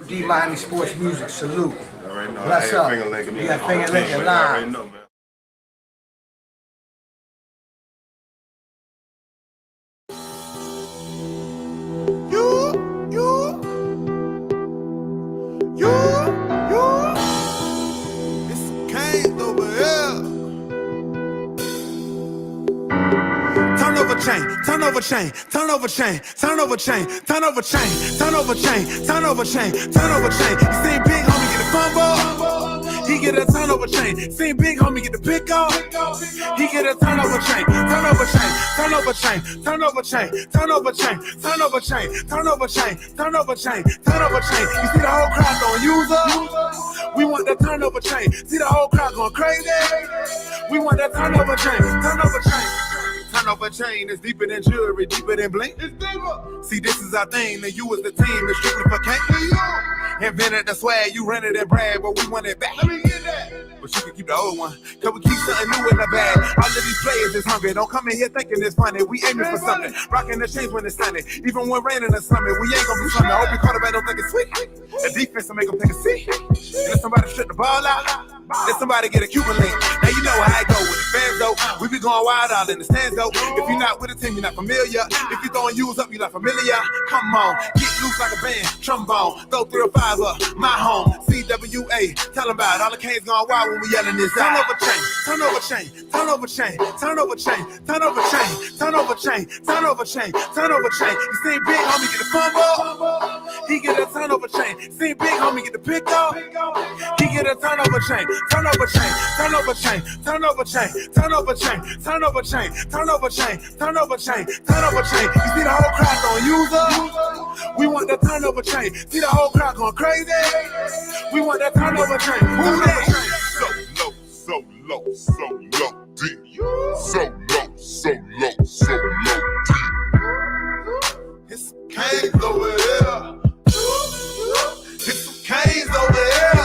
D-Miami Sports Music, salute. Already know. What's up? Finger licking. You got finger licking live. Already know, man. It's Kane over here. Turn over chain, turn over chain, turn over chain, turn over chain, turn over chain, turn over chain, turn over chain, turn over chain. You seen big homie get a fumble, he get a turnover chain. Seen big homie get the pick off, he get a turnover chain, turnover chain, turnover chain, turnover chain, turnover chain, turnover chain, turnover chain, turnover chain, turnover chain. You see the whole crowd going user. We want that turnover chain. See the whole crowd going crazy. We want that turnover chain, turnover chain. Turnover chain is deeper than jewelry, deeper than blink. It's deeper. See, this is our thing, and you was the team, it's strictly for Kane. Invented the swag, you rented it brand, but we want it back. Let me get that. But you can keep the old one, cause we keep something new in the bag. All of these players is hungry, don't come in here thinking it's funny. We aiming for something, rocking the chains when it's sunny. Even when raining or something, we ain't gonna be swimming. Hope your quarterback don't think it's sweet. The defense will make them take a seat. And if somebody strip the ball out, let somebody get a Cuban link. Now you know how it go with the fans though. We be going wild all in the stands though. If you're not with the team, you're not familiar. If you throwing U's up, you're not familiar. Come on, get loose like a band, trombone. Throw 3 or 5 up, my home. CWA, tell them about it. All the Canes going wild when we yelling this out. Turn over chain, turn over chain, turn over chain, turn over chain, turn over chain, turn over chain, turn over chain, turn over chain. You see big homie get the fumble, he get a turnover chain. See big homie get the pick off, he get a turnover chain, turnover chain, turnover chain, turnover chain, turnover chain, turnover chain, turnover chain, turnover chain, turnover chain. You see the whole crowd going user. We want that turnover chain. See the whole crowd going crazy. We want that turnover chain. Who that? So low, deep. So low, deep. It's some Canes over here. It's some Canes over here.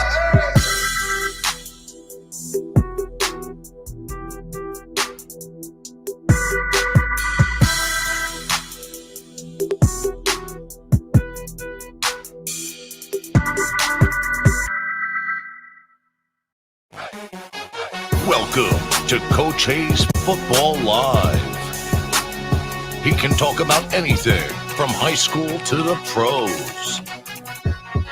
Welcome to Coach Hayes Football Live. He can talk about anything from high school to the pros.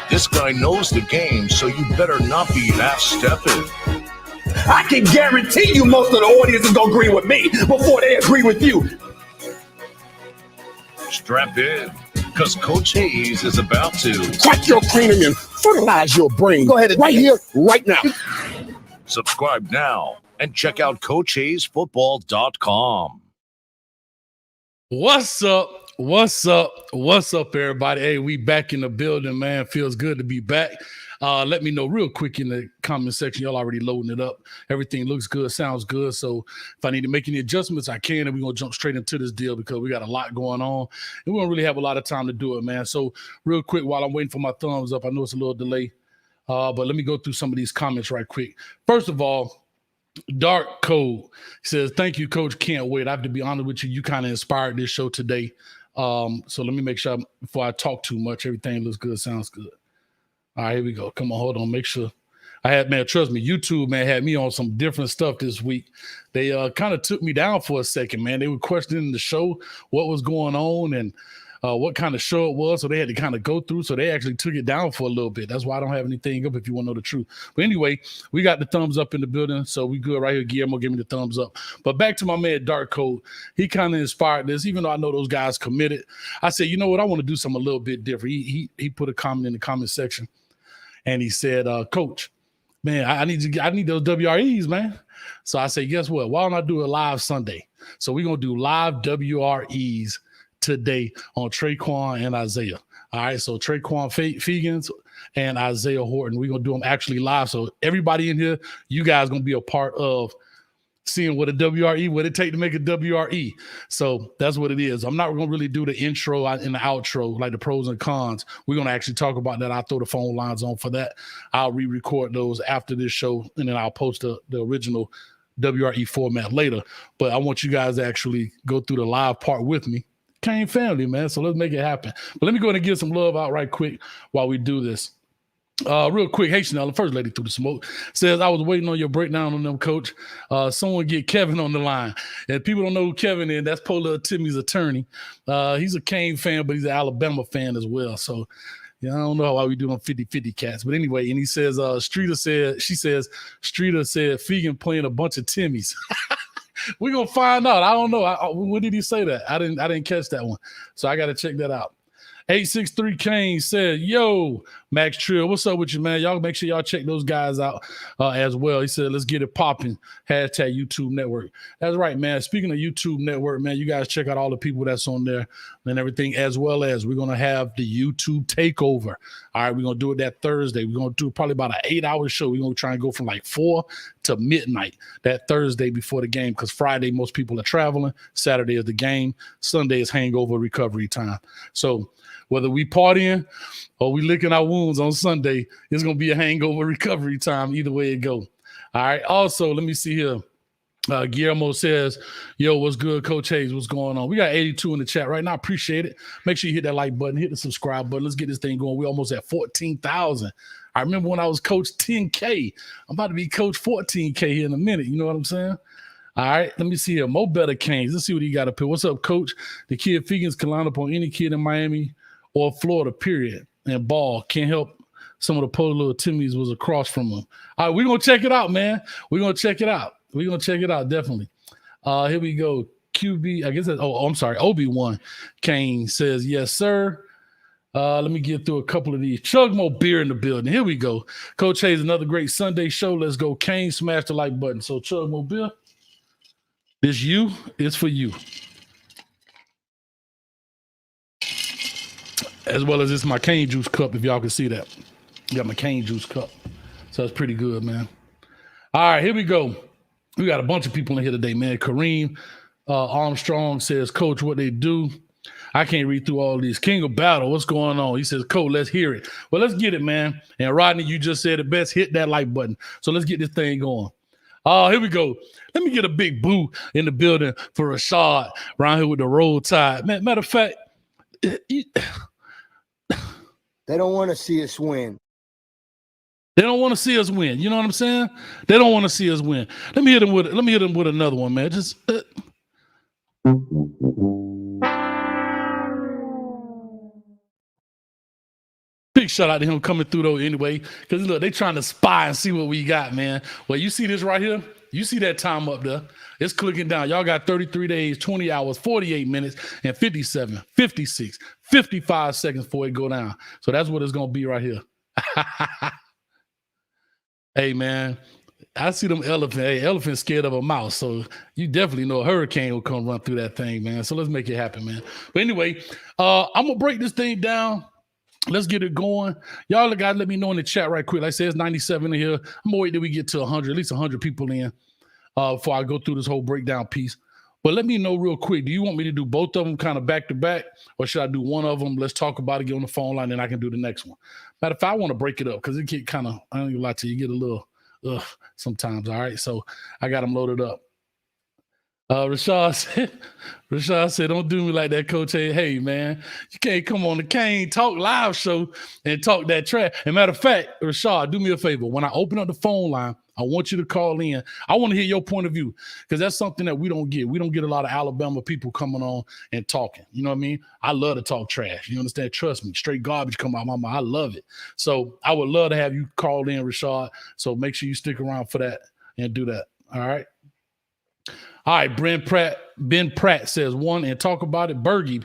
This guy knows the game, so you better not be half-stepping. I can guarantee you most of the audience is going to agree with me before they agree with you. Strap in, because Coach Hayes is about to crack your cranium and fertilize your brain. Go ahead, right here, right now. subscribe now and check out CoachHayesFootball.com. What's up? What's up? What's up, everybody? Hey, we back in the building, man. Feels good to be back. Let me know real quick in the comment section. Y'all already loading it up. Everything looks good, sounds good. So if I need to make any adjustments, I can, and we're going to jump straight into this deal because we got a lot going on, and we don't really have a lot of time to do it, man. So real quick, while I'm waiting for my thumbs up, I know it's a little delay, but let me go through some of these comments right quick. First of all, Dark Code says, thank you, Coach. Can't wait. I have to be honest with you. You kind of inspired this show today. So let me make sure before I talk too much, everything looks good, sounds good. All right, here we go. Come on, hold on. Make sure. Trust me, YouTube, man, had me on some different stuff this week. They kind of took me down for a second, man. They were questioning the show, what was going on, and what kind of show it was. So they had to kind of go through. So they actually took it down for a little bit. That's why I don't have anything up if you want to know the truth. But anyway, we got the thumbs up in the building. So we good right here. Guillermo gave me the thumbs up. But back to my man, Dark Code. He kind of inspired this, even though I know those guys committed. I said, you know what? I want to do something a little bit different. He put a comment in the comment section. And he said, Coach, man, I need those WREs, man. So I said, guess what? Why don't I do a live Sunday? So we're going to do live WREs today on Trequan and Isaiah. All right, so Trequon Fegans and Isaiah Horton. We're going to do them actually live. So everybody in here, you guys going to be a part of seeing what a WRE, what it take to make a WRE. So that's what it is. I'm not going to really do the intro and the outro, like the pros and cons. We're going to actually talk about that. I'll throw the phone lines on for that. I'll re-record those after this show, and then I'll post the original WRE format later. But I want you guys to actually go through the live part with me, Kane family, man. So let's make it happen. But let me go ahead and give some love out right quick while we do this. Real quick, hey Chanel, the first lady through the smoke says, I was waiting on your breakdown on them, coach. Someone get Kevin on the line. And people don't know who Kevin is. That's Polar Timmy's attorney. He's a Kane fan, but he's an Alabama fan as well. So yeah, I don't know why we do on 50-50 cats. But anyway, and he says, Streeter said Fegan playing a bunch of Timmys. We're gonna find out. I don't know. When did he say that? I didn't catch that one. So I gotta check that out. 863 Kane said, yo, Max Trill, what's up with you, man? Y'all make sure y'all check those guys out as well. He said, let's get it popping. Hashtag YouTube Network. That's right, man. Speaking of YouTube Network, man, you guys check out all the people that's on there and everything, as well as we're going to have the YouTube takeover. All right, we're going to do it that Thursday. We're going to do probably about an 8-hour show. We're going to try and go from like 4 to midnight that Thursday before the game, because Friday, most people are traveling. Saturday is the game. Sunday is hangover recovery time. So whether we partying or we licking our wounds on Sunday, it's going to be a hangover recovery time either way it go. All right. Also, let me see here. Guillermo says, yo, what's good, Coach Hayes? What's going on? We got 82 in the chat right now. Appreciate it. Make sure you hit that like button, hit the subscribe button. Let's get this thing going. We're almost at 14,000. I remember when I was coach 10K. I'm about to be coach 14K here in a minute. You know what I'm saying? All right, let me see here. Mo Better Canes. Let's see what he got up here. What's up, coach? The kid Figgins can line up on any kid in Miami or Florida, period. And ball. Can't help some of the poor little Timmys was across from him. All right, we're going to check it out, man. We're going to check it out. We're going to check it out, definitely. Here we go. QB, I guess that's, I'm sorry, Obi-Wan Kane says, yes, sir. Let me get through a couple of these. Chug more beer in the building. Here we go. Coach Hayes, another great Sunday show. Let's go. Kane, smash the like button. So chug more beer. This you is for you. As well as this my cane juice cup, if y'all can see that. Got my cane juice cup. So that's pretty good, man. All right, here we go. We got a bunch of people in here today, man. Kareem Armstrong says, Coach, what they do? I can't read through all these. King of Battle, what's going on? He says, Coach, let's hear it. Well, let's get it, man. And Rodney, you just said it best. Hit that like button. So let's get this thing going. Here we go. Let me get a big boo in the building for Rashad around here with the roll tide. Matter of fact, They don't want to see us win. they don't want to see us win. You know what I'm saying? They don't want to see us win. Let me hit them with another one, man. Just big shout out to him coming through though anyway. Because look, they trying to spy and see what we got, man. Well, you see this right here? You see that time up there? It's clicking down. Y'all got 33 days, 20 hours, 48 minutes, and 57, 56, 55 seconds before it go down. So that's what it's going to be right here. Hey, man, I see them elephants. Hey, elephants scared of a mouse. So you definitely know a hurricane will come run through that thing, man. So let's make it happen, man. But anyway, I'm going to break this thing down. Let's get it going. Y'all got to let me know in the chat right quick. Like I said, it's 97 in here. I'm going to wait till we get to 100, at least 100 people in before I go through this whole breakdown piece. But let me know real quick. Do you want me to do both of them kind of back to back, or should I do one of them? Let's talk about it, get on the phone line, and I can do the next one. Matter of fact, I want to break it up because it get kind of, I don't even lie to you, get a little sometimes. All right. So I got them loaded up. Rashad said, don't do me like that, Coach. Hey, man, you can't come on the Kane Talk live show and talk that trash. And matter of fact, Rashad, do me a favor. When I open up the phone line, I want you to call in. I want to hear your point of view because that's something that we don't get. We don't get a lot of Alabama people coming on and talking. You know what I mean? I love to talk trash. You understand? Trust me. Straight garbage come out of my mouth. I love it. So I would love to have you call in, Rashad. So make sure you stick around for that and do that. All right. All right, Ben Pratt says one and talk about it. Bergie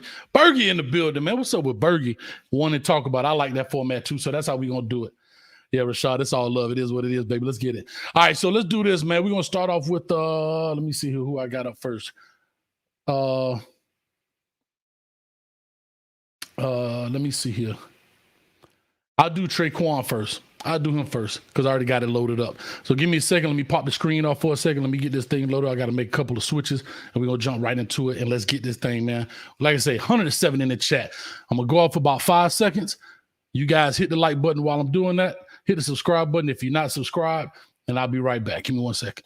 in the building, man. What's up with Bergie? One and talk about it. I like that format too, so that's how we're going to do it. Yeah, Rashad, it's all love. It is what it is, baby. Let's get it. All right, so let's do this, man. We're going to start off with, let me see who I got up first. Let me see here. I'll do Trequan first. I'll do him first because I already got it loaded up. So give me a second. Let me pop the screen off for a second. Let me get this thing loaded. I got to make a couple of switches, and we're going to jump right into it, and let's get this thing, man. Like I say, 107 in the chat. I'm going to go off for about 5 seconds. You guys hit the like button while I'm doing that. Hit the subscribe button if you're not subscribed, and I'll be right back. Give me 1 second.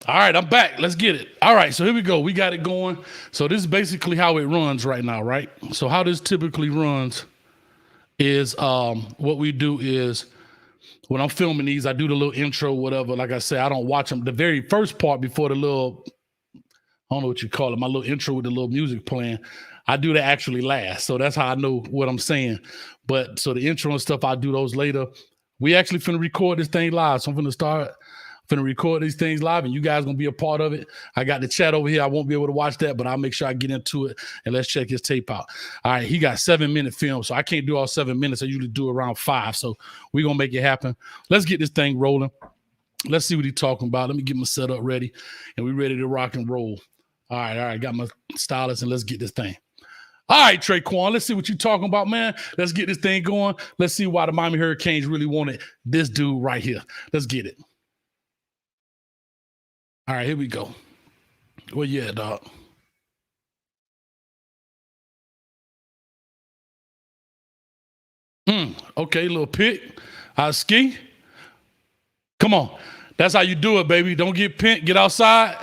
All right, I'm back. Let's get it. All right, so here we go. We got it going. So this is basically how it runs right now, right? So how this typically runs is what we do is when I'm filming these, I do the little intro, whatever. Like I said, I don't watch them. The very first part before the little, I don't know what you call it, my little intro with the little music playing, I do that actually last. So that's how I know what I'm saying. But so the intro and stuff, I'll do those later. We actually finna record this thing live. So I'm finna record these things live and you guys gonna be a part of it. I got the chat over here. I won't be able to watch that, but I'll make sure I get into it and let's check his tape out. All right, he got 7-minute film, so I can't do all 7 minutes. I usually do around 5, so we're gonna make it happen. Let's get this thing rolling. Let's see what he's talking about. Let me get my setup ready and we ready to rock and roll. All right, got my stylus and let's get this thing. All right, Trequan, let's see what you're talking about, man. Let's get this thing going. Let's see why the Miami Hurricanes really wanted this dude right here. Let's get it. All right, here we go. Where you at, dog? Okay, little pick. I ski. Come on. That's how you do it, baby. Don't get pinned. Get outside.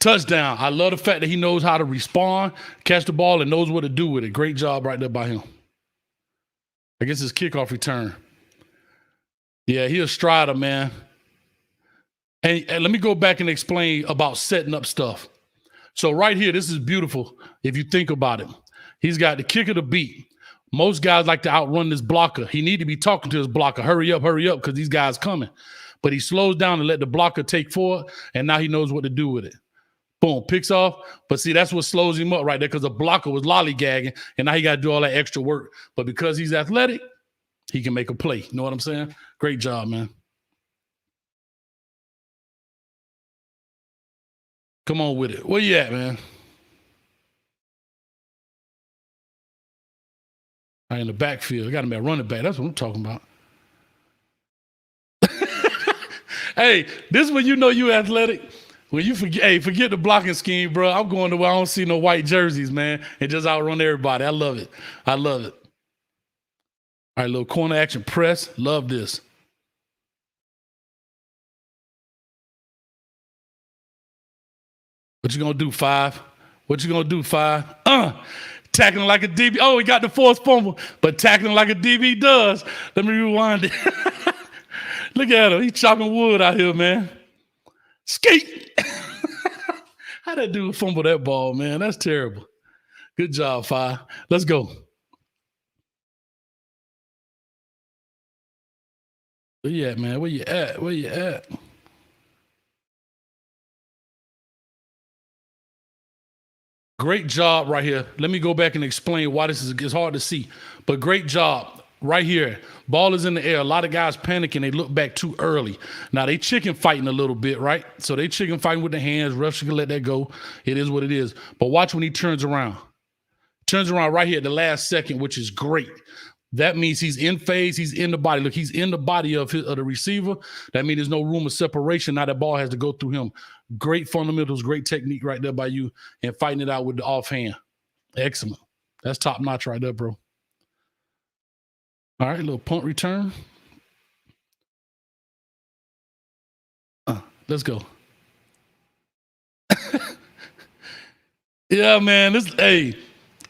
Touchdown. I love the fact that he knows how to respond, catch the ball, and knows what to do with it. Great job right there by him. I guess it's kickoff return. Yeah, he a strider, man. And let me go back and explain about setting up stuff. So right here, this is beautiful if you think about it. He's got the kick of the beat. Most guys like to outrun this blocker. He need to be talking to his blocker. Hurry up, because these guys coming. But he slows down and let the blocker take forward, and now he knows what to do with it. Boom, picks off. But see, that's what slows him up right there because the blocker was lollygagging, and now he got to do all that extra work. But because he's athletic, he can make a play. You know what I'm saying? Great job, man. Come on with it. Where you at, man? All right, in the backfield. I got him at running back. That's what I'm talking about. Hey, this is when you know you athletic. When you forget the blocking scheme, bro. I'm going to where I don't see no white jerseys, man, and just outrun everybody. I love it. I love it. All right, little corner action press. Love this. What you gonna do, 5? What you gonna do, 5? Tackling like a DB. Oh, he got the forced fumble, but tackling like a DB does. Let me rewind it. Look at him. He's chopping wood out here, man. Skate. How that dude fumble that ball, man? That's terrible. Good job, 5. Let's go. Where you at, man? Where you at? Where you at? Great job right here. Let me go back and explain why this is it's hard to see. But great job right here. Ball is in the air. A lot of guys panicking. They look back too early. Now, they chicken fighting a little bit, right? So they chicken fighting with the hands. Refs can let that go. It is what it is. But watch when he turns around. Turns around right here at the last second, which is great. That means he's in phase. He's in the body. Look, he's in the body of the receiver. That means there's no room of separation. Now that ball has to go through him. Great fundamentals, great technique right there by you and fighting it out with the offhand. Excellent. That's top notch right there, bro. All right, little punt return. Let's go. Yeah, man. Hey,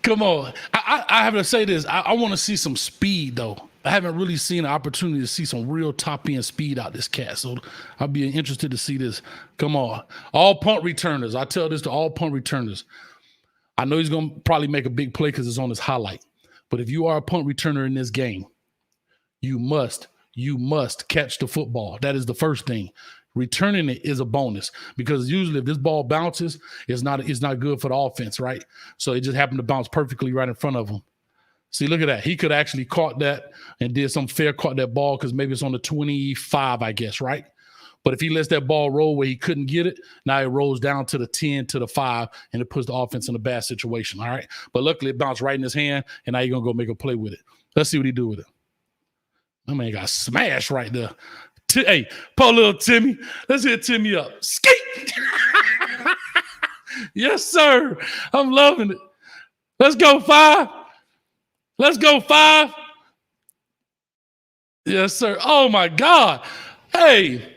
come on. I have to say this. I want to see some speed, though. I haven't really seen an opportunity to see some real top-end speed out this cat, so I'll be interested to see this. Come on. All punt returners. I tell this to all punt returners. I know he's going to probably make a big play because it's on his highlight, but if you are a punt returner in this game, you must catch the football. That is the first thing. Returning it is a bonus because usually if this ball bounces, it's not good for the offense, right? So it just happened to bounce perfectly right in front of him. See, look at that. He could actually caught that and did some fair caught that ball because maybe it's on the 25, I guess, right? But if he lets that ball roll where he couldn't get it, now it rolls down to the 10, to the 5, and it puts the offense in a bad situation, all right? But luckily it bounced right in his hand, and now you're going to go make a play with it. Let's see what he do with it. That man got smashed right there. Hey, poor little Timmy. Let's hit Timmy up. Skate! Yes, sir. I'm loving it. Let's go, 5. Let's go, 5. Yes, sir. Oh, my God. Hey,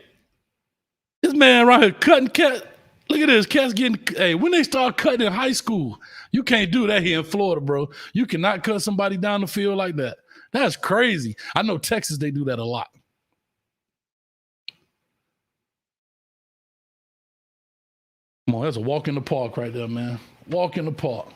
This man right here cutting cat. Look at this. Cats getting, hey, when they start cutting in high school, you can't do that here in Florida, bro. You cannot cut somebody down the field like that. That's crazy. I know Texas, they do that a lot. Come on, that's a walk in the park right there, man. Walk in the park.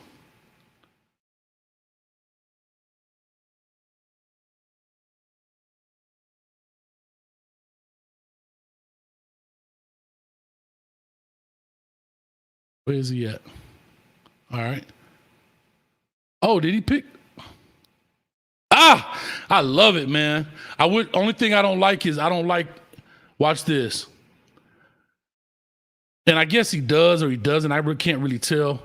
Where is he at? All right. Oh, did he pick? Ah, I love it, man. Only thing I don't like is watch this. And I guess he does or he doesn't. I really can't really tell.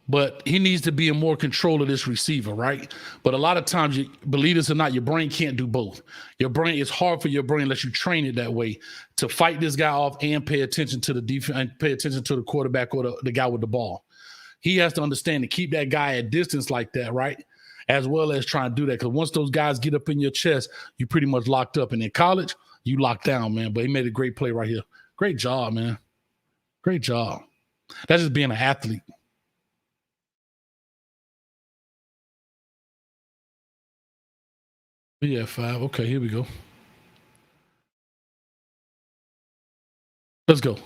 But he needs to be in more control of this receiver, right? But a lot of times, believe this or not, your brain can't do both. Your brain, it's hard for your brain unless you train it that way to fight this guy off and pay attention to the defense and pay attention to the quarterback or the guy with the ball. He has to understand to keep that guy at distance like that, right? As well as trying to do that. Because once those guys get up in your chest, you pretty much locked up. And in college, you locked down, man. But he made a great play right here. Great job, man. Great job. That's just being an athlete. Yeah, 5. Okay, here we go. Let's go.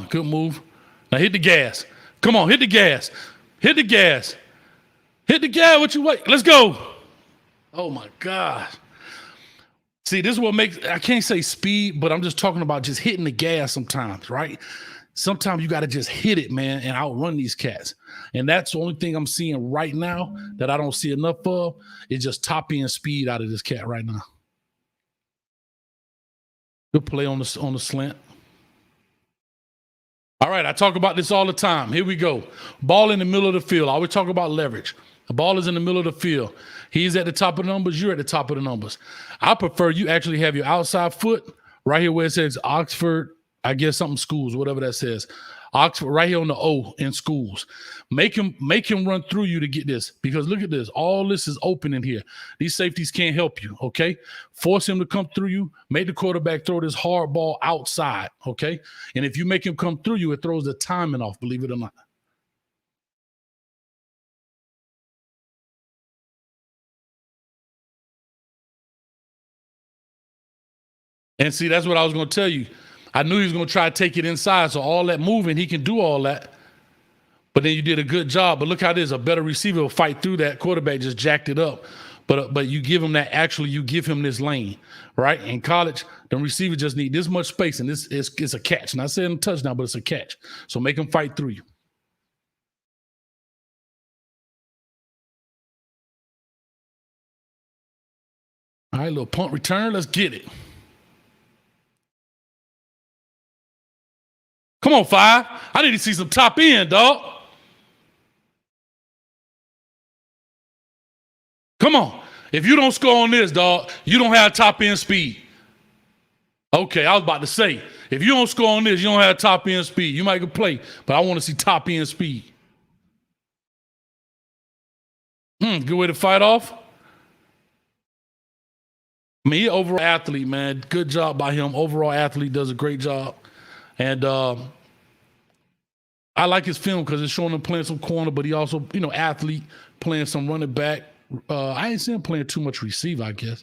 Good move. Now hit the gas. Come on, hit the gas. Hit the gas. Hit the gas. What you wait? Let's go. Oh my God. See, this is what makes, I can't say speed, but I'm just talking about just hitting the gas sometimes, right? Sometimes you got to just hit it, man, and outrun these cats. And that's the only thing I'm seeing right now that I don't see enough of is just top end speed out of this cat right now. Good play on the slant. All right, I talk about this all the time. Here we go. Ball in the middle of the field. I always talk about leverage. The ball is in the middle of the field. He's at the top of the numbers. You're at the top of the numbers. I prefer you actually have your outside foot right here where it says Oxford, I guess something schools, whatever that says. Oxford, right here on the O in schools. Make him run through you to get this, because look at this. All this is open in here. These safeties can't help you, okay? Force him to come through you. Make the quarterback throw this hard ball outside, okay? And if you make him come through you, it throws the timing off, believe it or not. And see, that's what I was going to tell you. I knew he was going to try to take it inside, so all that moving, he can do all that. But then you did a good job. But look how this, a better receiver will fight through that. Quarterback just jacked it up. But you give him that, actually, you give him this lane, right? In college, the receiver just need this much space, and this is a catch. Not saying a touchdown, but it's a catch. So make him fight through you. All right, little punt return. Let's get it. Come on, 5. I need to see some top end, dog. Come on. If you don't score on this, dog, you don't have top end speed. Okay, I was about to say, if you don't score on this, you don't have top end speed. You might can play, but I want to see top end speed. Good way to fight off. I mean, he overall athlete, man. Good job by him. Overall athlete, does a great job. And I like his film because it's showing him playing some corner, but he also, athlete, playing some running back. I ain't seen him playing too much receiver, I guess,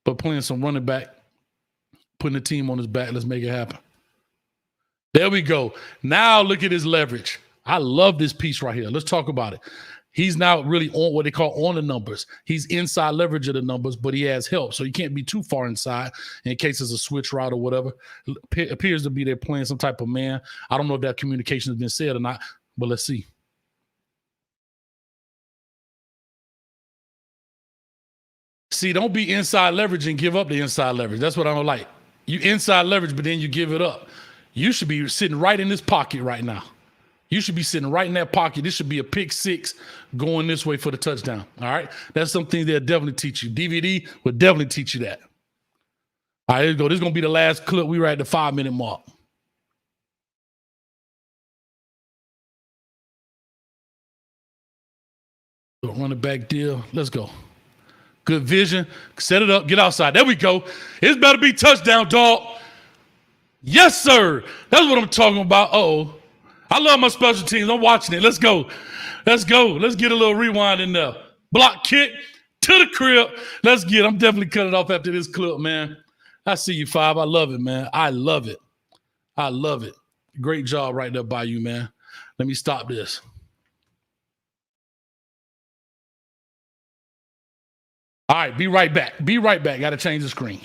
but playing some running back, putting the team on his back. Let's make it happen. There we go. Now look at his leverage. I love this piece right here. Let's talk about it. He's now really on what they call on the numbers. He's inside leverage of the numbers, but he has help. So you can't be too far inside in case it's a switch route or whatever. Appears to be they're playing some type of man. I don't know if that communication has been said or not, but let's see. See, don't be inside leverage and give up the inside leverage. That's what I don't like. You inside leverage, but then you give it up. You should be sitting right in this pocket right now. You should be sitting right in that pocket. This should be a pick 6 going this way for the touchdown. All right. That's something they'll definitely teach you. DVD will definitely teach you that. All right, here we go. This is going to be the last clip. We were at the 5-minute mark. Running back deal. Let's go. Good vision. Set it up. Get outside. There we go. It's better be touchdown, dog. Yes, sir. That's what I'm talking about. Uh-oh. I love my special teams. I'm watching it. Let's go. Let's go. Let's get a little rewind in there. Block kick to the crib. Let's get it. I'm definitely cutting it off after this clip, man. I see you, Five. I love it, man. I love it. I love it. Great job right there by you, man. Let me stop this. All right, be right back. Be right back. Got to change the screen.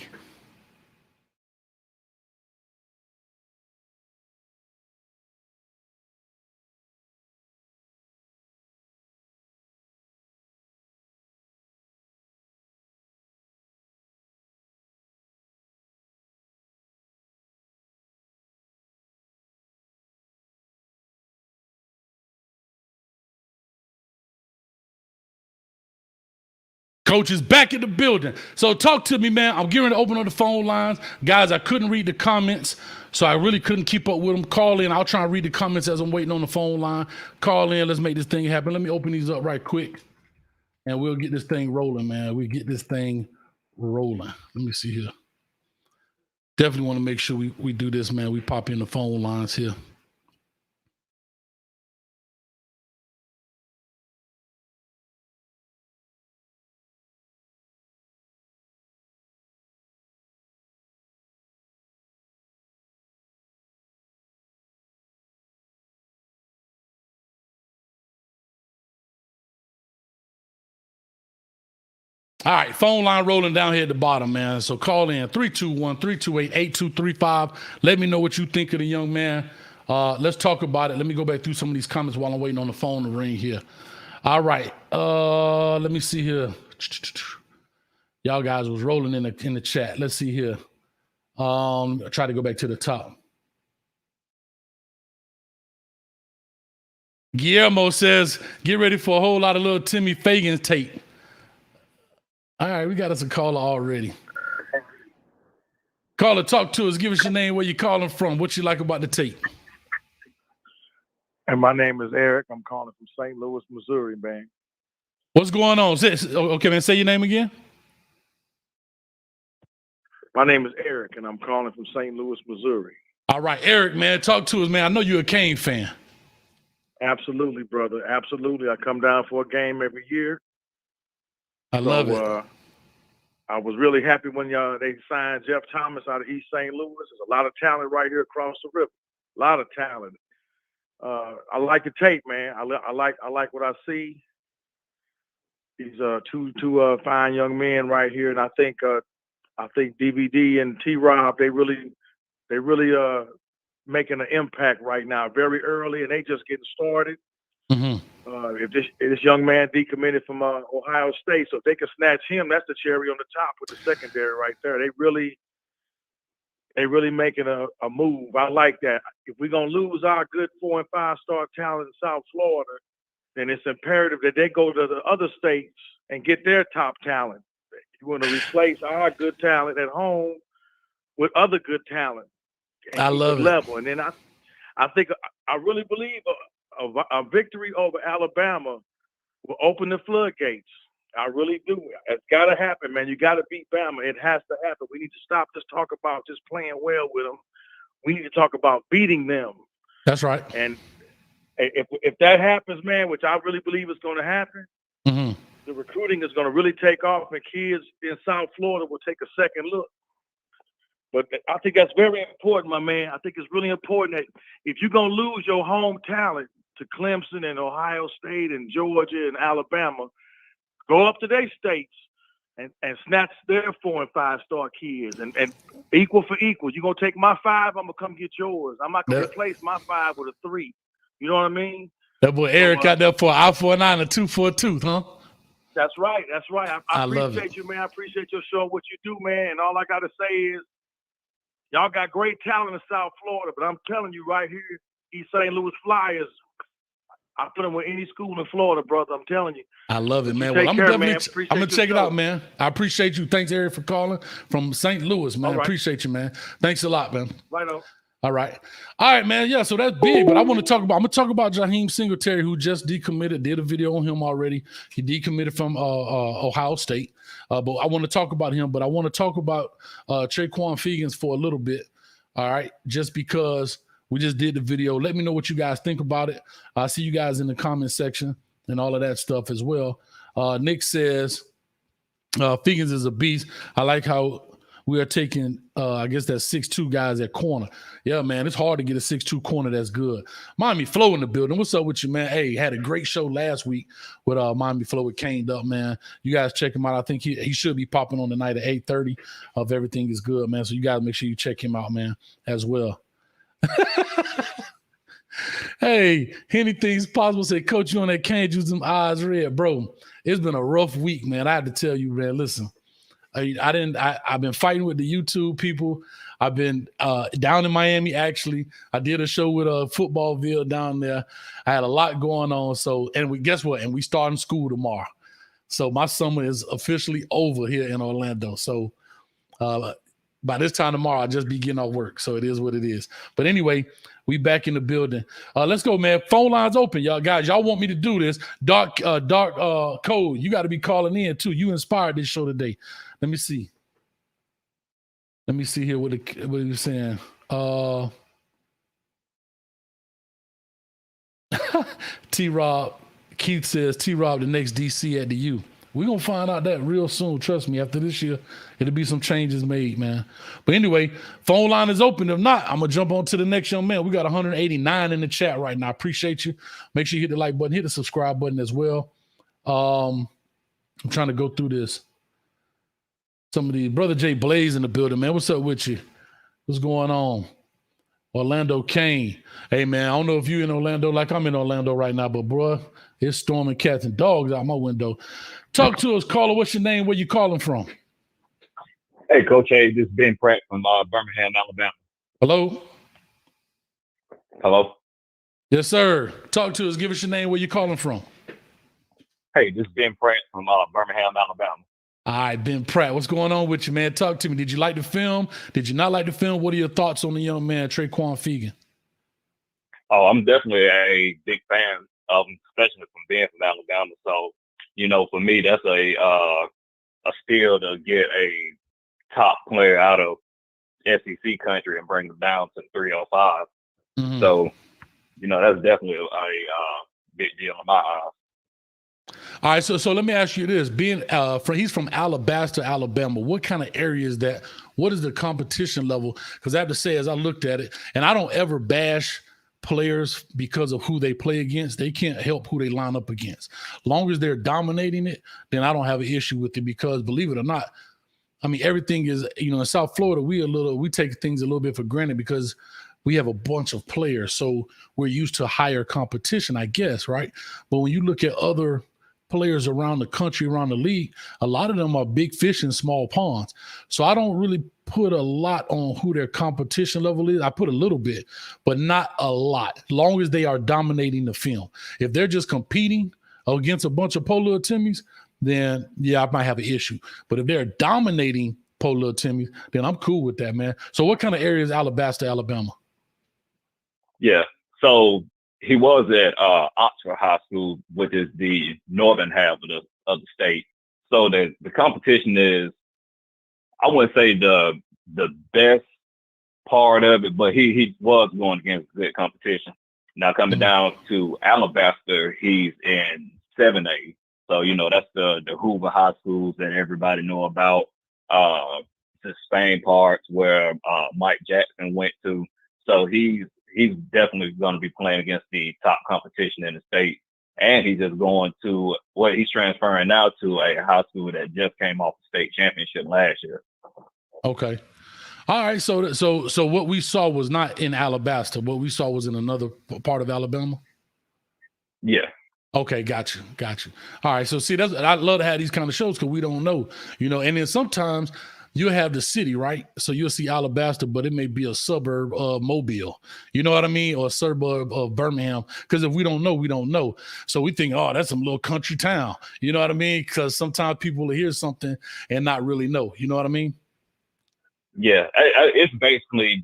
Coach is back in the building. So talk to me, man. I'm getting ready to open up the phone lines. Guys, I couldn't read the comments, so I really couldn't keep up with them. Call in. I'll try and read the comments as I'm waiting on the phone line. Call in. Let's make this thing happen. Let me open these up right quick, and we'll get this thing rolling, man. We get this thing rolling. Let me see here. Definitely want to make sure we do this, man. We pop in the phone lines here. All right, phone line rolling down here at the bottom, man. So call in 321-328-8235. Let me know what you think of the young man. Let's talk about it. Let me go back through some of these comments while I'm waiting on the phone to ring here. All right, let me see here. Y'all guys was rolling in the chat. Let's see here. Try to go back to the top. Guillermo says, get ready for a whole lot of little Timmy Fegans tape. All right, we got us a caller already. Caller, talk to us. Give us your name, where you calling from, what you like about the tape. And my name is Eric. I'm calling from St. Louis, Missouri, man. What's going on? Okay, man, say your name again. My name is Eric, and I'm calling from St. Louis, Missouri. All right, Eric, man, talk to us, man. I know you're a Cane fan. Absolutely, brother. Absolutely. I come down for a game every year. I love it. I was really happy when they signed Jeff Thomas out of East St. Louis. There's a lot of talent right here across the river. A lot of talent. I like the tape, man. I like what I see. These two fine young men right here, and I think DVD and T-Rob, they really making an impact right now, very early, and they just getting started. Mm-hmm. If this young man decommitted from Ohio State, so if they can snatch him, that's the cherry on the top with the secondary right there. They really making a move. I like that. If we're gonna lose our good 4- and 5-star talent in South Florida, then it's imperative that they go to the other states and get their top talent. You want to replace our good talent at home with other good talent. I love it. Level. And then I think I really believe a victory over Alabama will open the floodgates. I really do. It's got to happen, man. You got to beat Bama. It has to happen. We need to stop just talk about just playing well with them. We need to talk about beating them. That's right. And if that happens, man, which I really believe is going to happen, mm-hmm. the recruiting is going to really take off, and kids in South Florida will take a second look. But I think that's very important, my man. I think it's really important that if you're going to lose your home talent to Clemson and Ohio State and Georgia and Alabama, go up to their states and snatch their 4- and 5-star kids and equal for equal. You're going to take my 5, I'm going to come get yours. I'm not going to replace my 5 with a 3. You know what I mean? That boy Eric out there for an eye for an eye and a tooth for a tooth, huh? That's right. That's right. I appreciate it. you, man. I appreciate your show, what you do, man. And all I got to say is, y'all got great talent in South Florida, but I'm telling you right here, East St. Louis Flyers, I put them with any school in Florida, brother. I'm telling you. I love it, man. Well, I'm going to check it out, man. I appreciate you. Thanks, Eric, for calling from St. Louis, man. I appreciate you, man. Thanks a lot, man. Right on. All right, man. Yeah, so that's big. But I'm gonna talk about Jaheim Singletary, who just decommitted. Did a video on him already. He decommitted from Ohio State. But I want to talk about him. But I want to talk about Trequon Fegans for a little bit. All right, just because we just did the video. Let me know what you guys think about it. I see you guys in the comment section and all of that stuff as well. Nick says Figgins is a beast. I like how we are taking, I guess that's 6'2" guys at corner. Yeah, man, it's hard to get a 6'2" corner that's good. Miami Flow in the building. What's up with you, man? Hey, had a great show last week with Miami Flow with Caned Up, man. You guys check him out. I think he should be popping on tonight at 8:30 of Everything is Good, man. So you guys make sure you check him out, man, as well. Hey, anything's possible. Say, Coach, you on that can't use them eyes red, bro. It's been a rough week, man. I had to tell you, man. Listen, I've been fighting with the YouTube people. I've been down in Miami, actually. I did a show with Footballville down there. I had a lot going on. So, and guess what? And we starting school tomorrow. So my summer is officially over here in Orlando. So by this time tomorrow, I'll just be getting off work. So it is what it is. But anyway, we back in the building. Let's go, man. Phone lines open, y'all guys. Y'all want me to do this. Dark Code, you got to be calling in too. You inspired this show today. Let me see. Let me see here what you're saying. T-Rob, Keith says T-Rob the next DC at the U. We're going to find out that real soon. Trust me, after this year, it'll be some changes made, man. But anyway, phone line is open. If not, I'm going to jump on to the next young man. We got 189 in the chat right now. I appreciate you. Make sure you hit the like button, hit the subscribe button as well. I'm trying to go through this. Some of these. Brother Jay Blaze in the building, man. What's up with you? What's going on? Orlando Kane. Hey, man, I don't know if you in Orlando like I'm in Orlando right now, but, bro, it's storming cats and dogs out my window. Talk to us, caller. What's your name? Where you calling from? Hey, Coach A, this is Ben Pratt from Birmingham, Alabama. Hello? Hello? Yes, sir. Talk to us. Give us your name. Where you calling from? Hey, this is Ben Pratt from Birmingham, Alabama. All right, Ben Pratt. What's going on with you, man? Talk to me. Did you like the film? Did you not like the film? What are your thoughts on the young man, Trequan Figgins? Oh, I'm definitely a big fan of him, especially from being from Alabama. So, you know, for me, that's a steal to get a top player out of SEC country and bring them down to 305. Mm-hmm. So, you know, that's definitely a big deal in my eyes. All right, so let me ask you this: being he's from Alabaster, Alabama. What kind of area is that? What is the competition level? Because I have to say, as I looked at it, and I don't ever bash players because of who they play against. They can't help who they line up against. Long as they're dominating it, then I don't have an issue with it. Because believe it or not, I mean, everything is, you know, in South Florida, we take things a little bit for granted because we have a bunch of players, so we're used to higher competition, I guess, right? But when you look at other players around the country, around the league, a lot of them are big fish in small ponds. So I don't really put a lot on who their competition level is. I put a little bit, but not a lot, long as they are dominating the film. If they're just competing against a bunch of Polar Timmies, then yeah, I might have an issue. But if they're dominating Polar Timmies, then I'm cool with that, man. So what kind of area is Alabaster, Alabama? Yeah, so he was at Oxford High School, which is the northern half of the state. So the competition is, I wouldn't say the best part of it, but he was going against good competition. Now coming down to Alabaster, he's in 7A. So, you know, that's the Hoover High Schools that everybody know about. The Spain parts where Mike Jackson went to. So he's definitely going to be playing against the top competition in the state. And he's just going to he's transferring now to a high school that just came off the state championship last year. Okay. All right. So what we saw was not in Alabaster. What we saw was in another part of Alabama? Yeah. Okay. Got you. All right. So see, I love to have these kind of shows because we don't know, you know, and then sometimes you'll have the city, right? So you'll see Alabaster, but it may be a suburb of Mobile. You know what I mean? Or a suburb of Birmingham. Because if we don't know, we don't know. So we think, oh, that's some little country town. You know what I mean? Because sometimes people will hear something and not really know. You know what I mean? Yeah. It's basically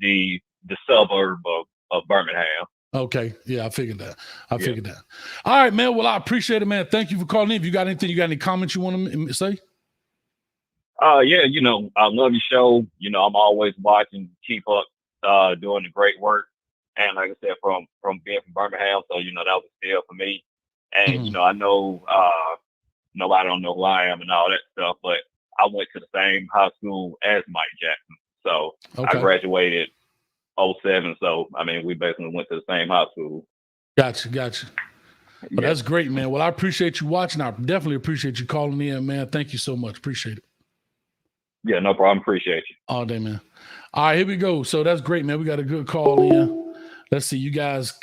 the suburb of Birmingham. Okay. Yeah, I figured that. Figured that. All right, man. Well, I appreciate it, man. Thank you for calling in. If you got anything, you got any comments you want to say? Yeah, I love your show. I'm always watching, keep up, doing the great work. And like I said, from being from Birmingham, so, that was a deal for me. And, I know nobody don't know who I am and all that stuff, but I went to the same high school as Mike Jackson. So I graduated 07. So, we basically went to the same high school. Gotcha. Well, that's great, man. Well, I appreciate you watching. I definitely appreciate you calling in, man. Thank you so much. Appreciate it. Yeah, no problem. Appreciate you. All day, man. All right, here we go. So that's great, man. We got a good call in. Let's see. You guys,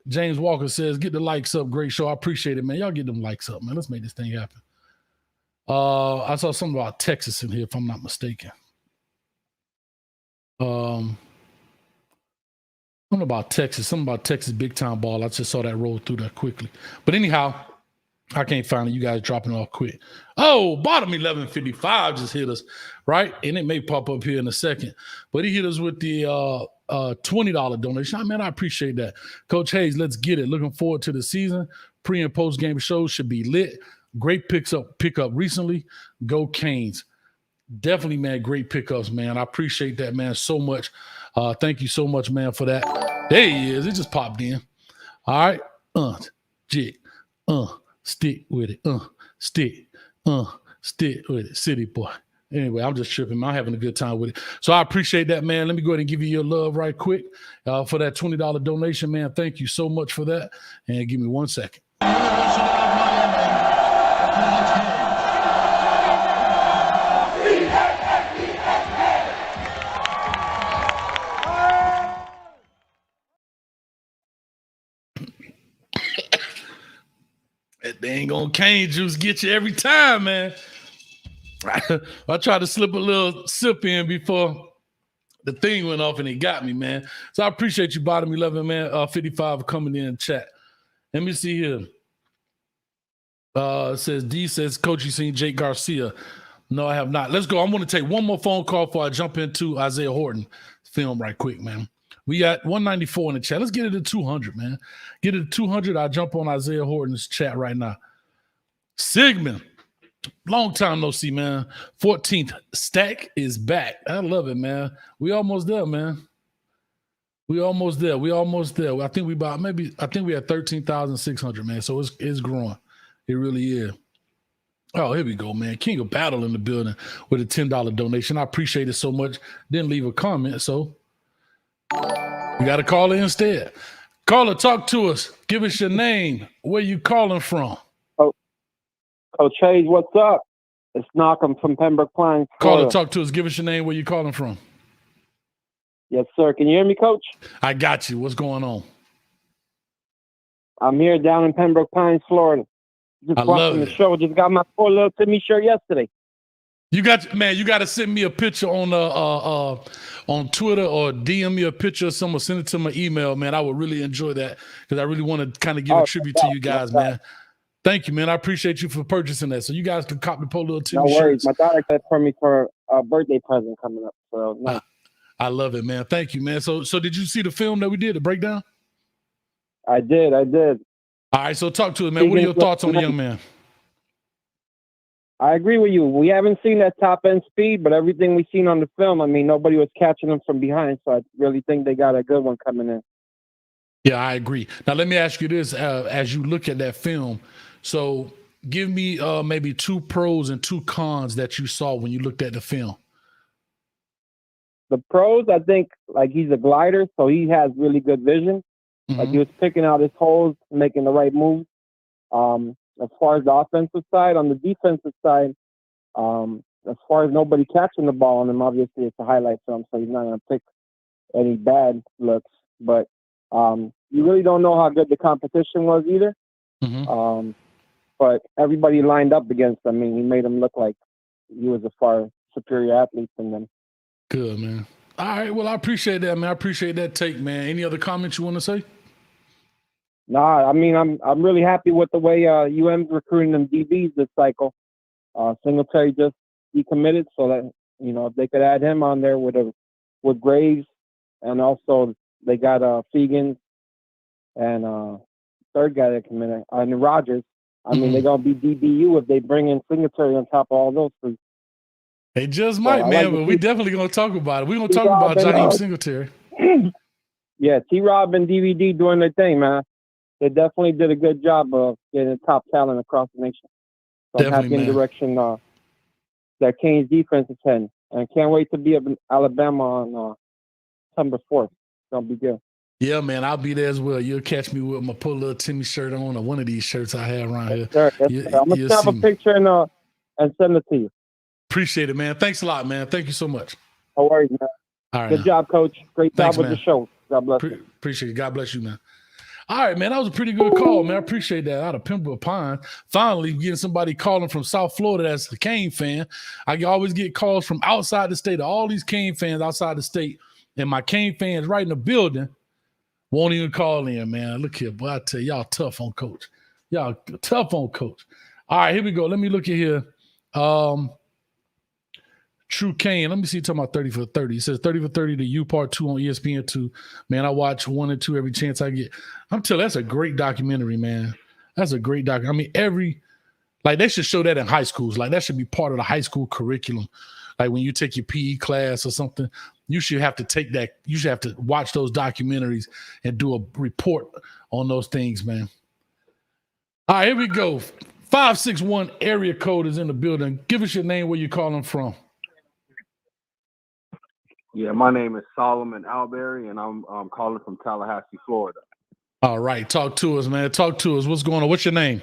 James Walker says, get the likes up. Great show. I appreciate it, man. Y'all get them likes up, man. Let's make this thing happen. I saw something about Texas in here, if I'm not mistaken. Something about Texas big time ball. I just saw that roll through that quickly. But anyhow, I can't find it. You guys dropping off quick. Oh, bottom 1155 just hit us, right? And it may pop up here in a second. But he hit us with the $20 donation. Man, I appreciate that. Coach Hayes, let's get it. Looking forward to the season. Pre- and post-game shows should be lit. Great pickup recently. Go Canes. Definitely, man, great pickups, man. I appreciate that, man, so much. Thank you so much, man, for that. There he is. It just popped in. All right. Stick with it. Stick with it. City boy. Anyway, I'm just tripping. I'm having a good time with it. So I appreciate that, man. Let me go ahead and give you your love right quick for that $20 donation, man. Thank you so much for that. And give me 1 second. That dang on cane juice get you every time, man. I tried to slip a little sip in before the thing went off and it got me, man. So I appreciate you, bottom 11, man. 55 coming in chat. Let me see here. It says D says, Coach, you seen Jake Garcia? No, I have not. Let's go. I'm going to take one more phone call before I jump into Isaiah Horton film right quick, man. We got 194 in the chat. Let's get it to 200, man. Get it to 200. I'll jump on Isaiah Horton's chat right now. Sigmund, long time no see, man. 14th stack is back. I love it, man. We almost there, man. We almost there. I think we had 13,600, man. So it's growing. It really is. Oh, here we go, man. King of Battle in the building with a $10 donation. I appreciate it so much. Didn't leave a comment, so you got to call in instead. Caller, talk to us. Give us your name. Where you calling from? Coach Hayes, what's up? It's Knockham from Pembroke Pines, Florida. Caller, talk to us. Give us your name. Where you calling from? Yes, sir. Can you hear me, Coach? I got you. What's going on? I'm here down in Pembroke Pines, Florida. Just watching the show. Just got my poor little Timmy shirt yesterday. You got to send me a picture on Twitter or DM me a picture or something. Send it to my email, man. I would really enjoy that because I really want to kind of give a tribute to you guys, man. Thank you, man. I appreciate you for purchasing that. So you guys can cop the poor little Timmy shirts. No worries. Shirts. My daughter got it for me for a birthday present coming up. So nice. I love it, man. Thank you, man. So did you see the film that we did, the breakdown? I did. All right, so talk to us, man. What are your thoughts on the young man? I agree with you. We haven't seen that top-end speed, but everything we've seen on the film, nobody was catching him from behind, so I really think they got a good one coming in. Yeah, I agree. Now, let me ask you this. As you look at that film, so give me maybe 2 pros and 2 cons that you saw when you looked at the film. The pros, I think, he's a glider, so he has really good vision. Mm-hmm. He was picking out his holes, making the right moves. As far as the offensive side, on the defensive side, as far as nobody catching the ball on him, obviously it's a highlight film, so he's not going to pick any bad looks. But you really don't know how good the competition was either. Mm-hmm. But everybody lined up against him. He made him look like he was a far superior athlete than them. Good, man. All right, well, I appreciate that, man. I appreciate that take, man. Any other comments you want to say? Nah, I'm really happy with the way UM's recruiting them DBs this cycle. Singletary just decommitted, so that if they could add him on there with Graves and also they got Fegans and third guy that came in, and Rogers. I mean, they're gonna be DBU if they bring in Singletary on top of all those three. They just might, man, but we definitely gonna talk about it. We're gonna talk about Jaheim Singletary. Yeah, T-Rob and DVD doing their thing, man. They definitely did a good job of getting top talent across the nation. So I'm happy in the direction that Kane's defense is heading. And can't wait to be up in Alabama on September 4th. It's going to be good. Yeah, man, I'll be there as well. You'll catch me with my Pull Little Timmy shirt on, or one of these shirts I have around here. Sir. I'm going to snap a picture and send it to you. Appreciate it, man. Thanks a lot, man. Thank you so much. No worries, man. All right, good job, Coach. Great job with the show. God bless you. Appreciate it. God bless you, man. All right, man. That was a pretty good call, man. I appreciate that. Out of Pembroke Pines. Finally, getting somebody calling from South Florida that's a Cane fan. I always get calls from outside the state. All these Cane fans outside the state. And my Cane fans right in the building won't even call in, man. Look here, boy. I tell you, y'all tough on Coach. Y'all tough on Coach. All right, here we go. Let me look at here. True Kane. Let me see. Talking about 30 for 30. It says 30 for 30 to you part 2 on ESPN2. Man, I watch 1 and 2 every chance I get. I'm telling you, that's a great documentary, man. That's a great doc. I mean, they should show that in high schools. Like, that should be part of the high school curriculum. Like, when you take your PE class or something, you should have to take that. You should have to watch those documentaries and do a report on those things, man. All right, here we go. 561 area code is in the building. Give us your name, where you calling from. Yeah, my name is Solomon Alberry, and I'm calling from Tallahassee, Florida. All right, talk to us, man. Talk to us. What's going on? What's your name?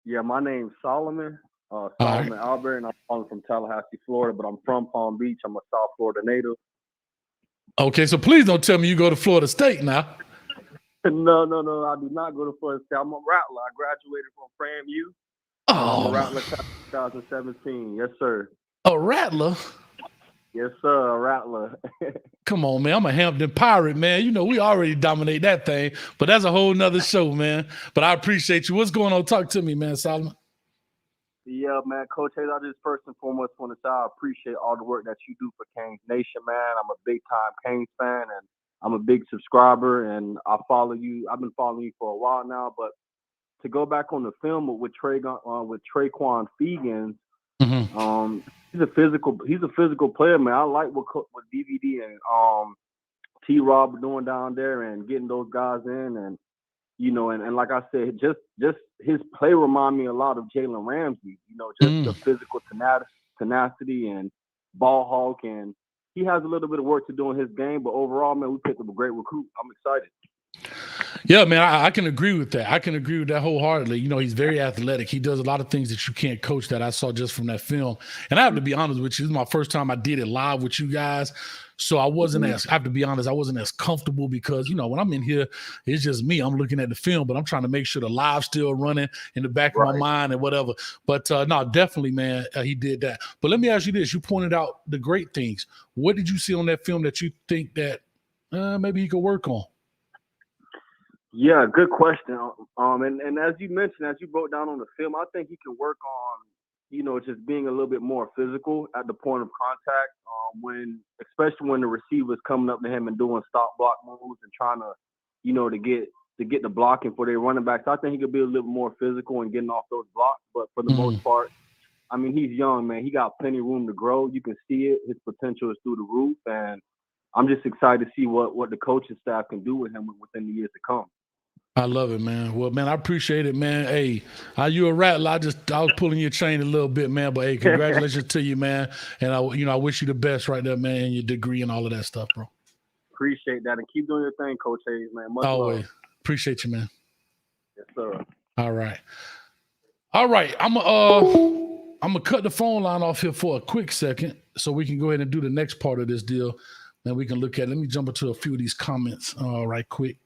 Yeah, my name's Solomon Alberry, and I'm calling from Tallahassee, Florida, but I'm from Palm Beach. I'm a South Florida native. Okay, so please don't tell me you go to Florida State now. No, I do not go to Florida State. I'm a Rattler. I graduated from FAMU. I'm a Rattler 2017. Yes, sir. A Rattler? Yes, sir, a Rattler. Come on, man. I'm a Hampton Pirate, man. You know, we already dominate that thing, but that's a whole nother show, man. But I appreciate you. What's going on? Talk to me, man, Solomon. Yeah, man. Coach Hayes, I just first and foremost want to say I appreciate all the work that you do for Canes Nation, man. I'm a big-time Canes fan, and I'm a big subscriber, and I follow you. I've been following you for a while now, but to go back on the film with Trequan Fegans, he's a physical player, man. I like what DVD and T-Rob are doing down there and getting those guys in, and you know, and like I said, just his play remind me a lot of Jalen Ramsey. You know, just the physical tenacity and ball hawk, and he has a little bit of work to do in his game. But overall, man, we picked up a great recruit. I'm excited. Yeah, man, I can agree with that. I can agree with that wholeheartedly. You know, he's very athletic. He does a lot of things that you can't coach that I saw just from that film. And I have to be honest with you, this is my first time I did it live with you guys. So I have to be honest, I wasn't as comfortable because, you know, when I'm in here, it's just me. I'm looking at the film, but I'm trying to make sure the live's still running in the back of my mind and whatever. But no, definitely, man, he did that. But let me ask you this. You pointed out the great things. What did you see on that film that you think that maybe he could work on? Yeah, good question. And as you mentioned, as you broke down on the film, I think he can work on, you know, just being a little bit more physical at the point of contact. Especially when the receiver's coming up to him and doing stop block moves and trying to, you know, to get the blocking for their running backs. I think he could be a little more physical and getting off those blocks. But for the most part, I mean, he's young, man. He got plenty of room to grow. You can see it. His potential is through the roof, and I'm just excited to see what the coaching staff can do with him within the years to come. I love it, man. Well, man, I appreciate it, man. Hey, you a Rattler? I was pulling your chain a little bit, man. But hey, congratulations to you, man. And I wish you the best right there, man. Your degree and all of that stuff, bro. Appreciate that, and keep doing your thing, Coach Hayes, man. Much always love. Appreciate you, man. Yes, sir. All right. I'm gonna cut the phone line off here for a quick second, so we can go ahead and do the next part of this deal. Then we can look at. Let me jump into a few of these comments, right quick.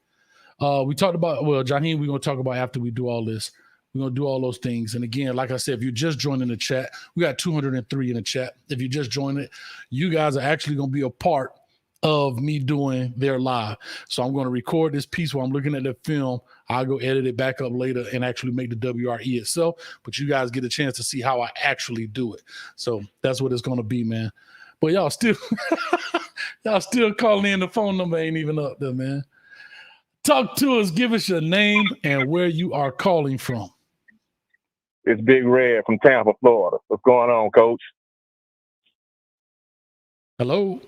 We talked about, Jaheim, we're going to talk about after we do all this. We're going to do all those things. And again, like I said, if you're just joining the chat, we got 203 in the chat. If you just joined it, you guys are actually going to be a part of me doing their live. So I'm going to record this piece while I'm looking at the film. I'll go edit it back up later and actually make the WRE itself. But you guys get a chance to see how I actually do it. So that's what it's going to be, man. But y'all still calling in. The phone number ain't even up there, man. Talk to us. Give us your name and where you are calling from. It's Big Red from Tampa, Florida. What's going on, Coach? Hello?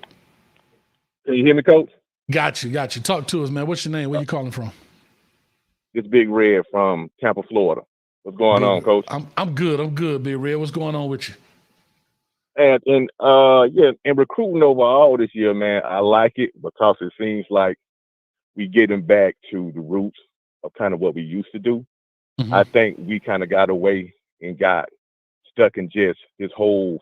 Can you hear me, Coach? Got you. Talk to us, man. What's your name? Where you calling from? It's Big Red from Tampa, Florida. What's going on, Coach? I'm good, Big Red. What's going on with you? And recruiting overall this year, man, I like it because it seems like we getting back to the roots of kind of what we used to do. Mm-hmm. I think we kind of got away and got stuck in just this whole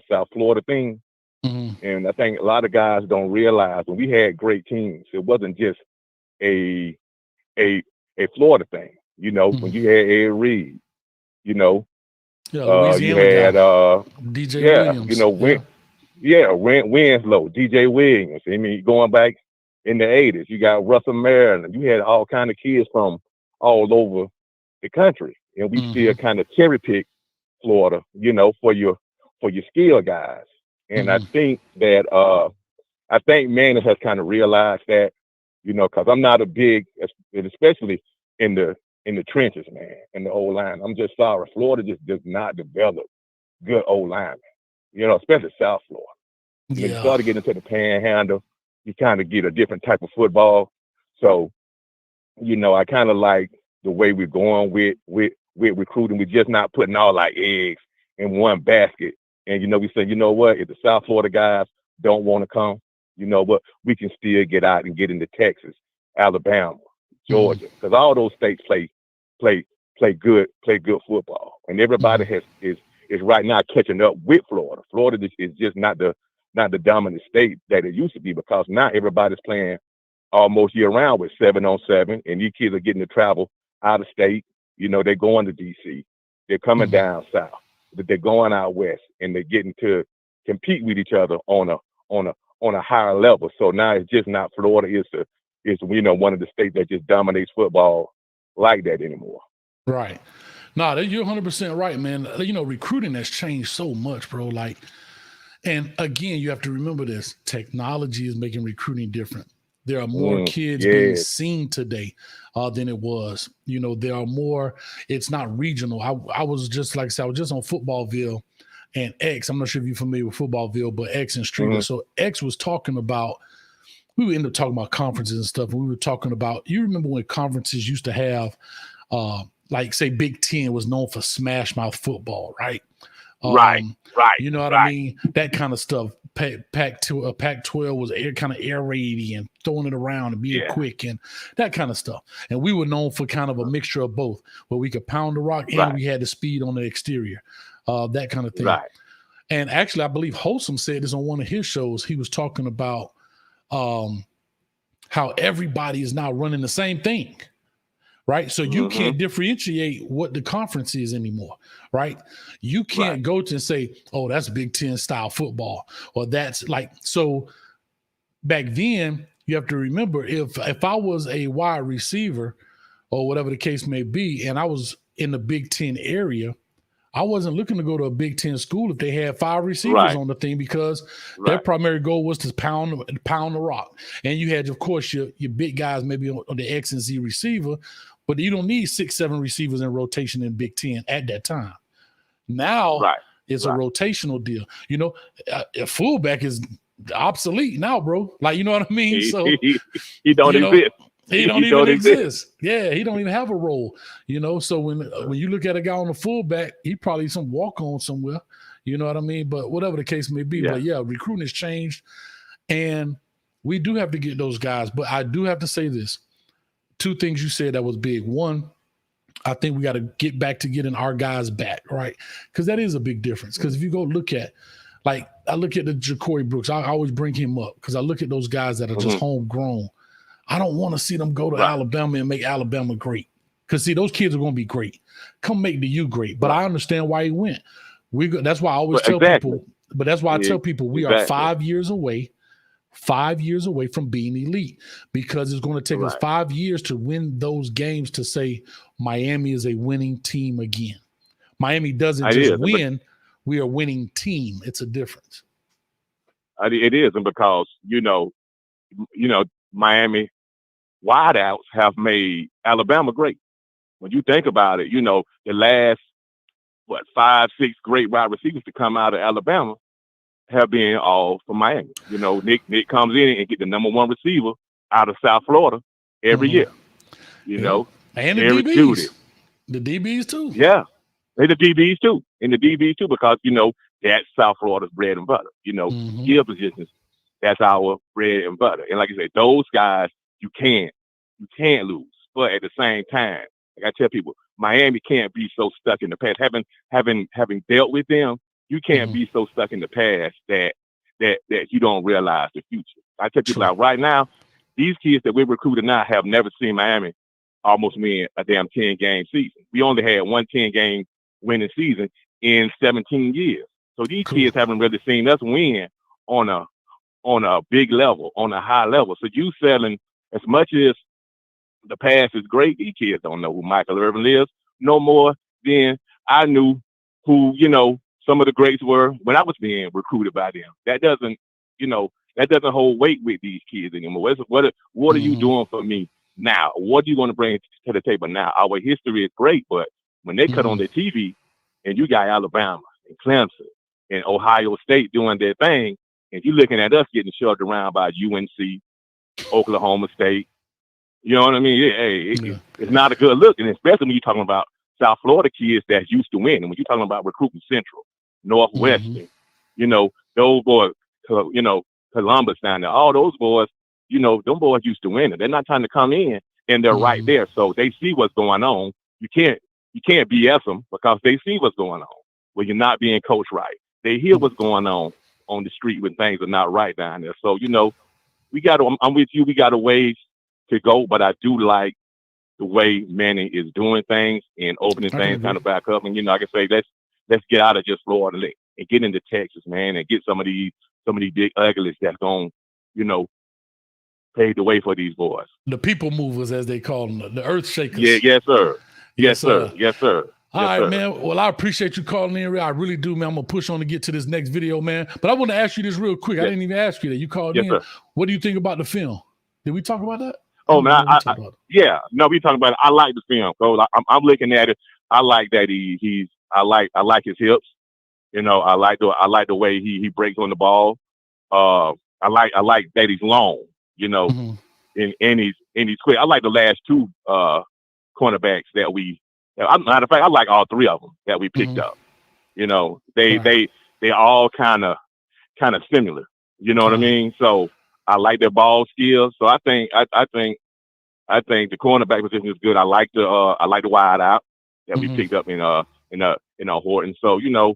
South Florida thing. Mm-hmm. And I think a lot of guys don't realize when we had great teams, it wasn't just a Florida thing. You know, when you had Ed Reed, you know, you had DJ Williams. you know, Winslow, DJ Williams. I mean, going back in the 80s, you got Russell Maryland. You had all kind of kids from all over the country, and we still kind of cherry pick Florida, you know, for your skill guys. And I think that Manning has kind of realized that, you know, because I'm not a big, especially in the trenches, man, in the O-line. I'm just sorry, Florida just does not develop good O-linemen, you know, especially South Florida. Yeah. When you start to get into the panhandle, you kind of get a different type of football. So, you know, I kind of like the way we're going with recruiting. We're just not putting all our eggs in one basket. And, you know, we say, you know what, if the South Florida guys don't want to come, you know what, we can still get out and get into Texas, Alabama, Georgia, because all those states play good football. And everybody is right now catching up with Florida. Florida is just not the dominant state that it used to be, because now everybody's playing almost year round with 7-on-7, and these kids are getting to travel out of state. You know, they're going to DC, they're coming down south, but they're going out west, and they're getting to compete with each other on a higher level. So now it's just not Florida is you know, one of the states that just dominates football like that anymore. Right. No, you're 100% right, man. You know, recruiting has changed so much, bro. Like, and again, you have to remember this: technology is making recruiting different. There are more kids being seen today than it was. You know, there are more. It's not regional. I was just, like I said, I was just on Footballville and X. I'm not sure if you're familiar with Footballville, but X and Streeter. So X was talking about, we would end up talking about conferences and stuff. And we were talking about, you remember when conferences used to have, like, say, Big Ten was known for smash mouth football, right? Right. You know what I mean? That kind of stuff. Pac-12 was kind of air raidy and throwing it around and being quick and that kind of stuff. And we were known for kind of a mixture of both, where we could pound the rock and we had the speed on the exterior, that kind of thing. Right. And actually, I believe Wholesome said this on one of his shows. He was talking about how everybody is now running the same thing. Right. So you can't differentiate what the conference is anymore. Right. You can't go to and say, oh, that's Big Ten style football, or that's like, so back then you have to remember, if I was a wide receiver or whatever the case may be, and I was in the Big Ten area, I wasn't looking to go to a Big Ten school if they had 5 receivers on the thing, because their primary goal was to pound the rock. And you had, of course, your big guys maybe on the X and Z receiver, but you don't need 6-7 receivers in rotation in Big Ten at that time. Now it's a rotational deal. You know, a fullback is obsolete now, bro. Like, you know what I mean? So he don't exist. He don't even exist. Yeah, he don't even have a role. You know, so when you look at a guy on the fullback, he probably some walk-on somewhere. You know what I mean? But whatever the case may be. But yeah, recruiting has changed. And we do have to get those guys. But I do have to say this. 2 things you said that was big. One, I think we got to get back to getting our guys back, right? Because that is a big difference. Because if you go look at, like, I look at the Ja'Cory Brooks, I always bring him up because I look at those guys that are just homegrown. I don't want to see them go to Alabama and make Alabama great. Because, see, those kids are going to be great. Come make the U great. But I understand why he went. That's why I always tell people. But that's why I tell people we are 5 years away. 5 years away from being elite, because it's going to take us 5 years to win those games to say Miami is a winning team again. Miami doesn't just win. We are a winning team. It's a difference. It isn't because Miami wideouts have made Alabama great. When you think about it, the last 5, 6 great wide receivers to come out of Alabama have been all from Miami. Nick comes in and get the number 1 receiver out of South Florida every year. And the Eric DBs. Judy. The DBs too. Yeah. They the DBs too. And the DBs too, because that's South Florida's bread and butter. Skill positions, that's our bread and butter. And like I said, those guys you can't lose. But at the same time, like I tell people, Miami can't be so stuck in the past. Having dealt with them, you can't be so stuck in the past that you don't realize the future. I tell people like right now, these kids that we're recruiting now have never seen Miami almost win a damn 10-game season. We only had one 10-game winning season in 17 years. So these kids haven't really seen us win on a big level, on a high level. So you selling as much as the past is great, these kids don't know who Michael Irvin is no more than I knew who, some of the greats were when I was being recruited by them. That doesn't hold weight with these kids anymore. What are you doing for me now? What are you going to bring to the table now? Our history is great, but when they cut on the TV and you got Alabama and Clemson and Ohio State doing their thing, and you're looking at us getting shoved around by UNC, Oklahoma State, you know what I mean? It's not a good look, and especially when you're talking about South Florida kids that's used to winning. When you're talking about recruiting Central, Northwestern, those boys, Columbus down there, all those boys, them boys used to winning. They're not trying to come in, and they're right there, so they see what's going on. You can't BS them because they see what's going on. When you're not being coached right, they hear what's going on the street when things are not right down there. So I'm with you. We got a ways to go, but I do like the way Manning is doing things and opening things kind of back up. And like I say, let's get out of just Florida and get into Texas, man, and get some of these big uglies that's going, pave the way for these boys. The people movers, as they call them, the earth shakers. Yeah, yes, sir. Yes, sir. Yes, sir. All right, man. Well, I appreciate you calling in. I really do, man. I'm going to push on to get to this next video, man. But I want to ask you this real quick. I didn't even ask you that. You called in. Sir. What do you think about the film? Did we talk about that? Oh, man. We talking about it. I like the film. So I'm looking at it. I like that I like his hips. I like the way he breaks on the ball. I like that he's long, and he's quick. I like the last 2 cornerbacks that matter of fact, I like all 3 of them that we picked up. They all kind of similar. You know what I mean? So I like their ball skills. So I think the cornerback position is good. I like the wide out that we picked up in Horton. So the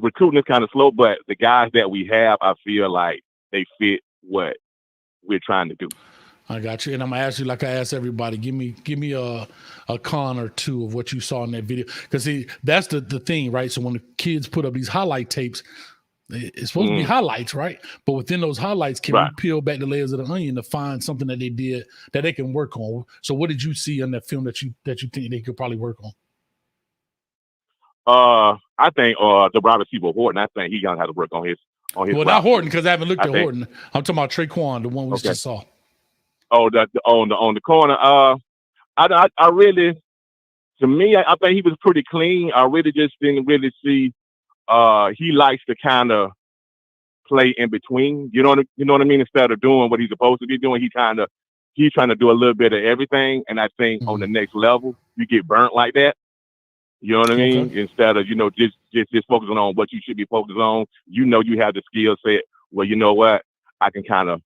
recruiting is kind of slow, but the guys that we have, I feel like they fit what we're trying to do. I got you. And I'm going to ask you, like I asked everybody, give me a con or 2 of what you saw in that video. Because see, that's the thing, right? So when the kids put up these highlight tapes, it's supposed to be highlights, right? But within those highlights, can we peel back the layers of the onion to find something that they did that they can work on? So what did you see in that film that you think they could probably work on? I think the wide receiver Horton, I think he's going to have to work on his well, not Horton, because I haven't looked at Horton. I'm talking about Trequan, the one we just saw. Oh, on the corner. I really, to me, I think he was pretty clean. I really just didn't really see. He likes to kind of play in between. You know what I mean? Instead of doing what he's supposed to be doing, he's trying to do a little bit of everything. And I think on the next level, you get burnt like that. You know what I mean? Instead of just focusing on what you should be focused on. You have the skill set. Well, you know what? I can kind of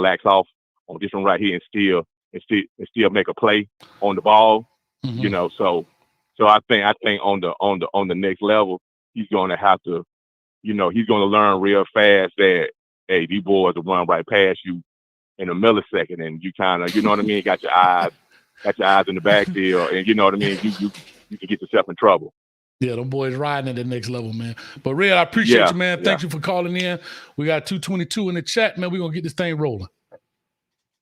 lax off on this one right here and still make a play on the ball. So I think on the next level, he's going to have to, he's going to learn real fast that, hey, these boys will run right past you in a millisecond, and you kind of, you know what I mean, got your eyes in the backfield, and you know what I mean, you can get yourself in trouble. Yeah, them boys riding at the next level, man. But Red, I appreciate you, man. Thank you for calling in. We got 222 in the chat, man. We're gonna get this thing rolling.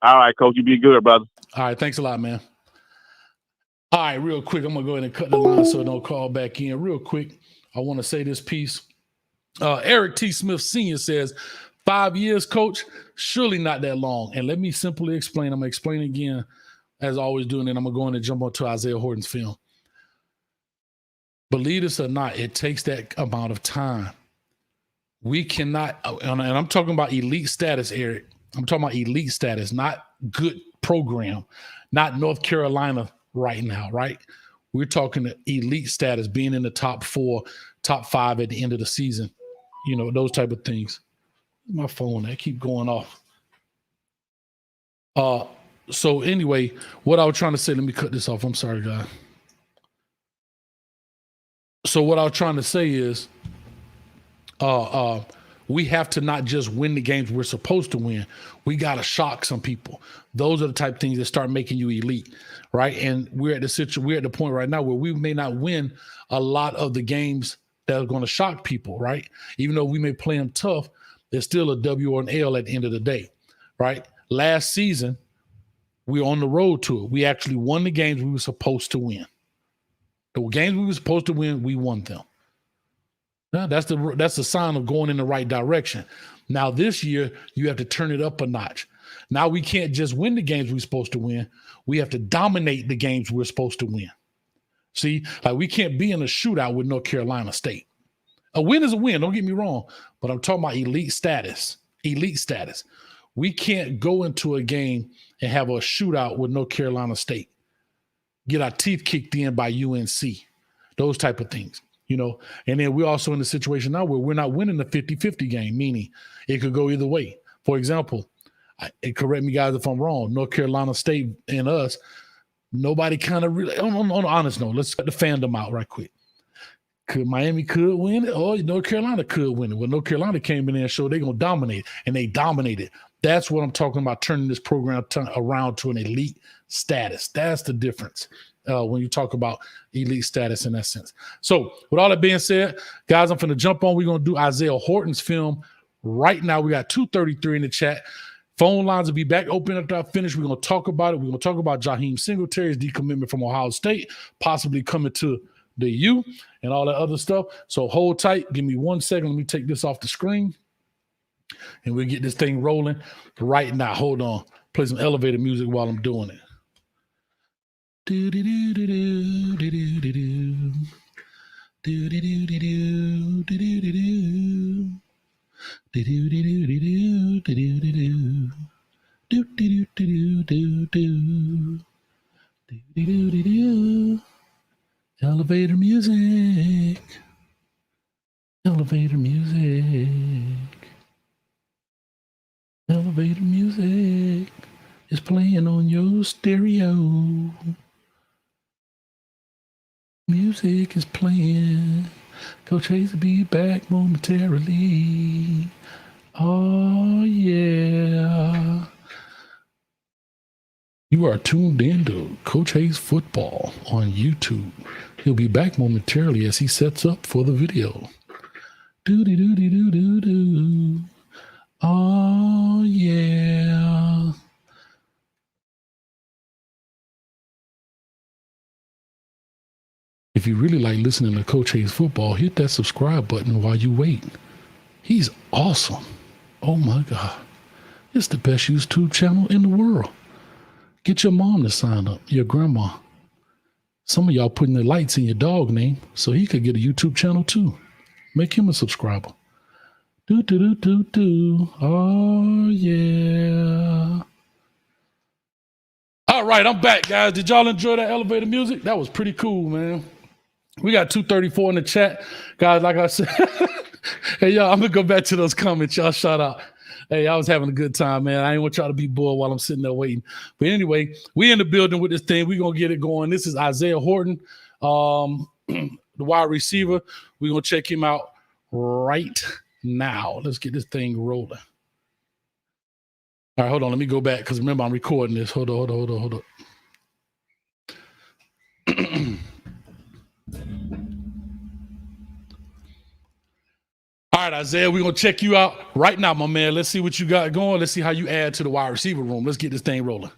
All right, Coach, you be good, brother. All right, thanks a lot, man. All right, real quick, I'm going to go ahead and cut the line so don't call back in. Real quick, I want to say this piece. Eric T. Smith Sr. says, 5 years, coach, surely not that long. And let me simply explain. I'm going to explain again, as I always do, and then I'm going to go in and jump onto Isaiah Horton's film. Believe this or not, it takes that amount of time. We cannot, and I'm talking about elite status, Eric. I'm talking about elite status, not good program, not North Carolina right now, right? We're talking elite status, being in the top 4, top 5 at the end of the season, you know, those type of things. My phone, I keep going off. So anyway, what I was trying to say, let me cut this off. I'm sorry, guys. So what I was trying to say is, we have to not just win the games we're supposed to win. We got to shock some people. Those are the type of things that start making you elite, right? And we're at the point right now where we may not win a lot of the games that are going to shock people, right? Even though we may play them tough, there's still a W or an L at the end of the day, right? Last season, we were on the road to it. We actually won the games we were supposed to win. The games we were supposed to win, we won them. Now, that's the sign of going in the right direction. Now, this year, you have to turn it up a notch. Now, we can't just win the games we're supposed to win. We have to dominate the games we're supposed to win. See, like we can't be in a shootout with North Carolina State. A win is a win, don't get me wrong, but I'm talking about elite status. Elite status. We can't go into a game and have a shootout with North Carolina State. Get our teeth kicked in by UNC. Those type of things. You know, and then we're also in a situation now where we're not winning the 50-50 game, meaning it could go either way. For example, correct me guys if I'm wrong, North Carolina State and us, nobody kind of really, on an honest note, let's cut the fandom out right quick. Miami could win it, or North Carolina could win it. Well, North Carolina came in there and showed they're going to dominate, and they dominated. That's what I'm talking about, turning this program around to an elite status. That's the difference. When you talk about elite status in that sense. So with all that being said, guys, I'm going to jump on. We're going to do Isaiah Horton's film right now. We got 233 in the chat. Phone lines will be back open after I finish. We're going to talk about it. We're going to talk about Jaheim Singletary's decommitment from Ohio State, possibly coming to the U and all that other stuff. So hold tight. Give me 1 second. Let me take this off the screen and we'll get this thing rolling right now. Hold on. Play some elevator music while I'm doing it. Do do do do do do do do do do do do do do do do do do. Elevator music. Elevator music. Elevator music is playing on your stereo. Music is playing. Coach Hayes will be back momentarily. Oh, yeah. You are tuned in to Coach Hayes Football on YouTube. He'll be back momentarily as he sets up for the video. Do-do-do-do-do-do-do. Oh, yeah. If you really like listening to Coach Hayes Football, hit that subscribe button while you wait. He's awesome. Oh my God. It's the best YouTube channel in the world. Get your mom to sign up, your grandma. Some of y'all putting the lights in your dog name so he could get a YouTube channel too. Make him a subscriber. Do. Oh yeah. All right, I'm back, guys. Did y'all enjoy that elevator music? That was pretty cool, man. We got 234 in the chat. Guys, like I said, hey, y'all, I'm going to go back to those comments. Y'all shout out. Hey, I was having a good time, man. I ain't want y'all to be bored while I'm sitting there waiting. But anyway, we in the building with this thing. We're going to get it going. This is Isaiah Horton, the wide receiver. We're going to check him out right now. Let's get this thing rolling. All right, hold on. Let me go back because remember, I'm recording this. Hold on. All right, Isaiah, we're going to check you out right now, my man. Let's see what you got going. Let's see how you add to the wide receiver room. Let's get this thing rolling.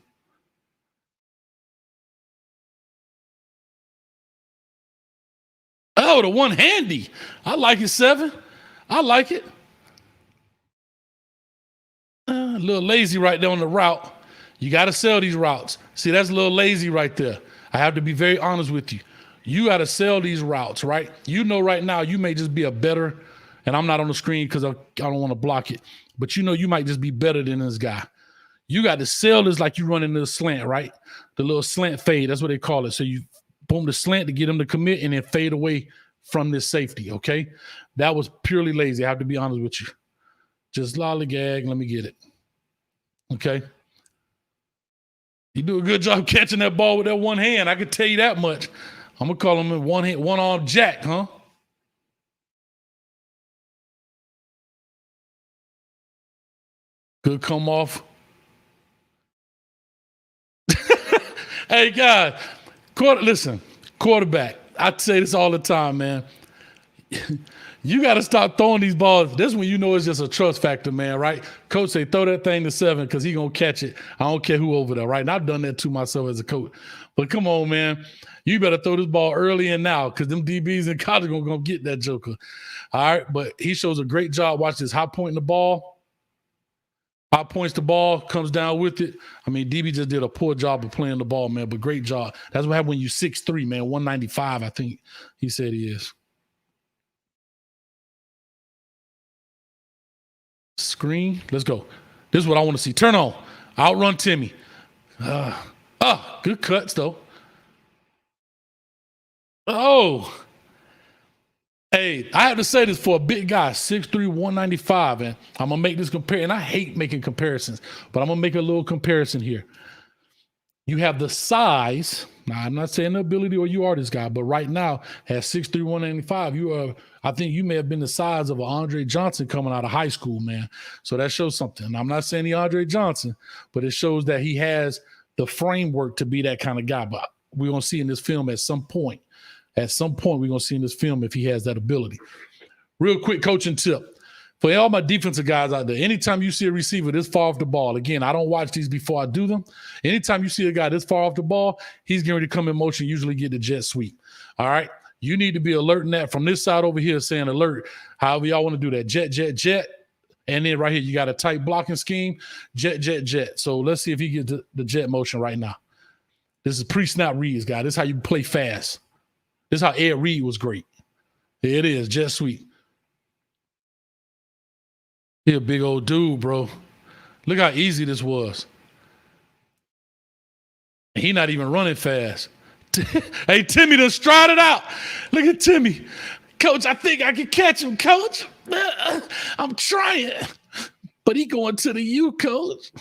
Oh, the one handy. I like it, 7. I like it. A little lazy right there on the route. You got to sell these routes. See, that's a little lazy right there. I have to be very honest with you. You got to sell these routes, right? You know right now you may just be a better, and I'm not on the screen because I don't want to block it, but you know you might just be better than this guy. You got to sell this like you running the slant, right? The little slant fade, that's what they call it. So you boom the slant to get him to commit and then fade away from this safety, okay? That was purely lazy. I have to be honest with you. Just lollygag, let me get it. Okay? You do a good job catching that ball with that one hand. I can tell you that much. I'm going to call him a one-arm jack, huh? Good come off. Hey, guys, quarterback. I say this all the time, man. You got to stop throwing these balls. This one, you know, it's just a trust factor, man, right? Coach say, throw that thing to 7 because he going to catch it. I don't care who over there, right? And I've done that to myself as a coach. But come on, man. You better throw this ball early and now because them DBs in college are going to get that joker. All right, but he shows a great job. Watch this. High point in the ball. High points the ball, comes down with it. I mean, DB just did a poor job of playing the ball, man, but great job. That's what happened when you 6'3", man, 195, I think he said he is. Screen, let's go. This is what I want to see. Turn on. Outrun Timmy. Good cuts, though. Oh. Hey, I have to say this for a big guy, 6'3", 195, and I'm going to make this compare. And I hate making comparisons, but I'm going to make a little comparison here. You have the size. Now, I'm not saying the ability or you are this guy, but right now, at 6'3", 195, I think you may have been the size of an Andre Johnson coming out of high school, man. So that shows something. I'm not saying the Andre Johnson, but it shows that he has the framework to be that kind of guy. But we're going to see in this film at some point. At some point, we're going to see in this film if he has that ability. Real quick coaching tip. For all my defensive guys out there, anytime you see a receiver this far off the ball, again, I don't watch these before I do them. Anytime you see a guy this far off the ball, he's getting ready to come in motion, usually get the jet sweep. All right? You need to be alerting that from this side over here saying alert. However y'all want to do that. Jet, jet, jet. And then right here, you got a tight blocking scheme. Jet, jet, jet. So let's see if he gets the jet motion right now. This is pre-snap reads, guys. This is how you play fast. This is how Ed Reed was great. There it is, jet sweep. He a big old dude, bro. Look how easy this was. He not even running fast. Hey, Timmy done strided out. Look at Timmy. Coach, I think I can catch him, Coach. I'm trying. But he going to the U, Coach.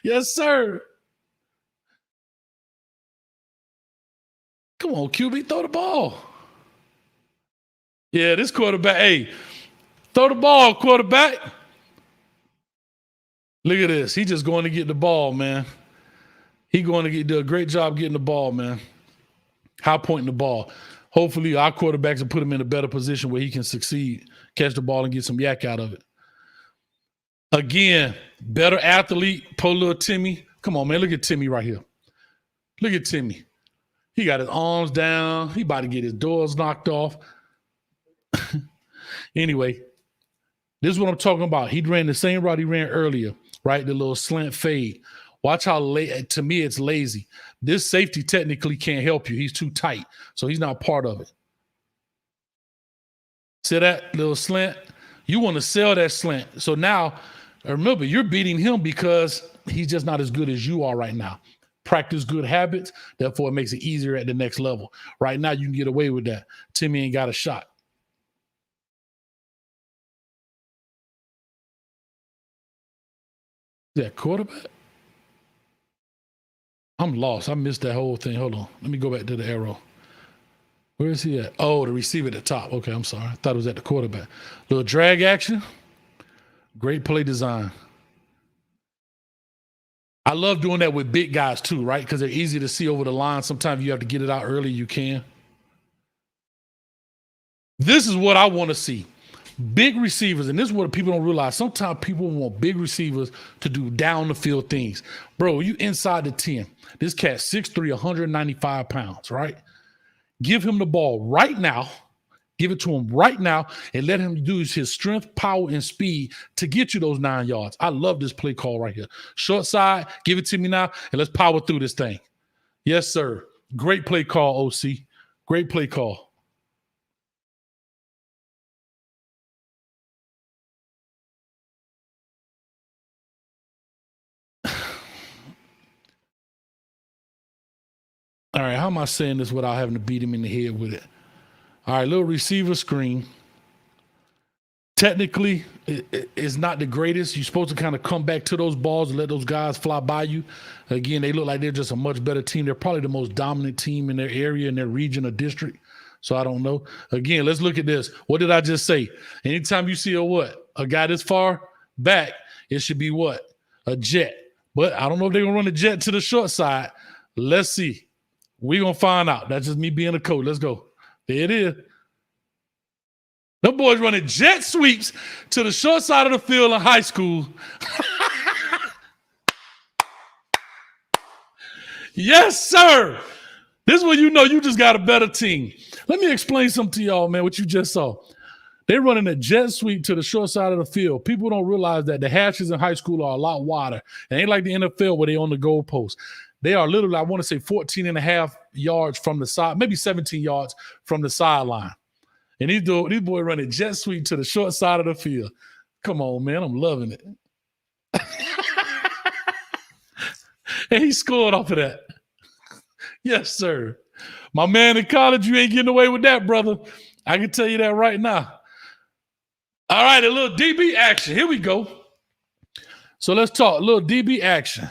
Yes, sir. Come on, QB, throw the ball. Yeah, this quarterback, hey, throw the ball, quarterback. Look at this. He just going to get the ball, man. He going to do a great job getting the ball, man. High pointing the ball. Hopefully our quarterbacks will put him in a better position where he can succeed, catch the ball and get some yak out of it. Again, better athlete, poor little Timmy. Come on, man, look at Timmy right here. Look at Timmy. He got his arms down. He about to get his doors knocked off. Anyway, this is what I'm talking about. He ran the same route he ran earlier, right? The little slant fade. Watch how, to me, it's lazy. This safety technically can't help you. He's too tight, so he's not part of it. See that little slant? You want to sell that slant. So now, remember, you're beating him because he's just not as good as you are right now. Practice good habits, therefore it makes it easier at the next level. Right now, you can get away with that. Timmy ain't got a shot. That quarterback? I'm lost. I missed that whole thing. Hold on. Let me go back to the arrow. Where is he at? Oh, the receiver at the top. Okay, I'm sorry. I thought it was at the quarterback. Little drag action. Great play design. I love doing that with big guys too, right? Because they're easy to see over the line. Sometimes you have to get it out early. You can. This is what I want to see. Big receivers, and this is what people don't realize. Sometimes people want big receivers to do down the field things. Bro, you inside the 10. This cat's 6'3", 195 pounds, right? Give him the ball right now Give it to him right now and let him use his strength, power, and speed to get you those 9 yards. I love this play call right here. Short side, give it to me now, and let's power through this thing. Yes, sir. Great play call, OC. Great play call. All right, how am I saying this without having to beat him in the head with it? All right, little receiver screen. Technically, it's not the greatest. You're supposed to kind of come back to those balls and let those guys fly by you. Again, they look like they're just a much better team. They're probably the most dominant team in their area, in their region or district. So I don't know. Again, let's look at this. What did I just say? Anytime you see a guy this far back, it should be what? A jet. But I don't know if they're going to run a jet to the short side. Let's see. We're going to find out. That's just me being a coach. Let's go. There it is. Them boys running jet sweeps to the short side of the field in high school. Yes, sir. This is when you know you just got a better team. Let me explain something to y'all, man, what you just saw. They're running a jet sweep to the short side of the field. People don't realize that the hashes in high school are a lot wider. It ain't like the NFL where they on the goalpost. They are literally, I want to say 14 and a half yards from the side, maybe 17 yards from the sideline. And these boys running jet sweep to the short side of the field. Come on, man. I'm loving it. And he scored off of that. Yes, sir. My man in college, you ain't getting away with that, brother. I can tell you that right now. All right, a little DB action. Here we go. So let's talk a little DB action.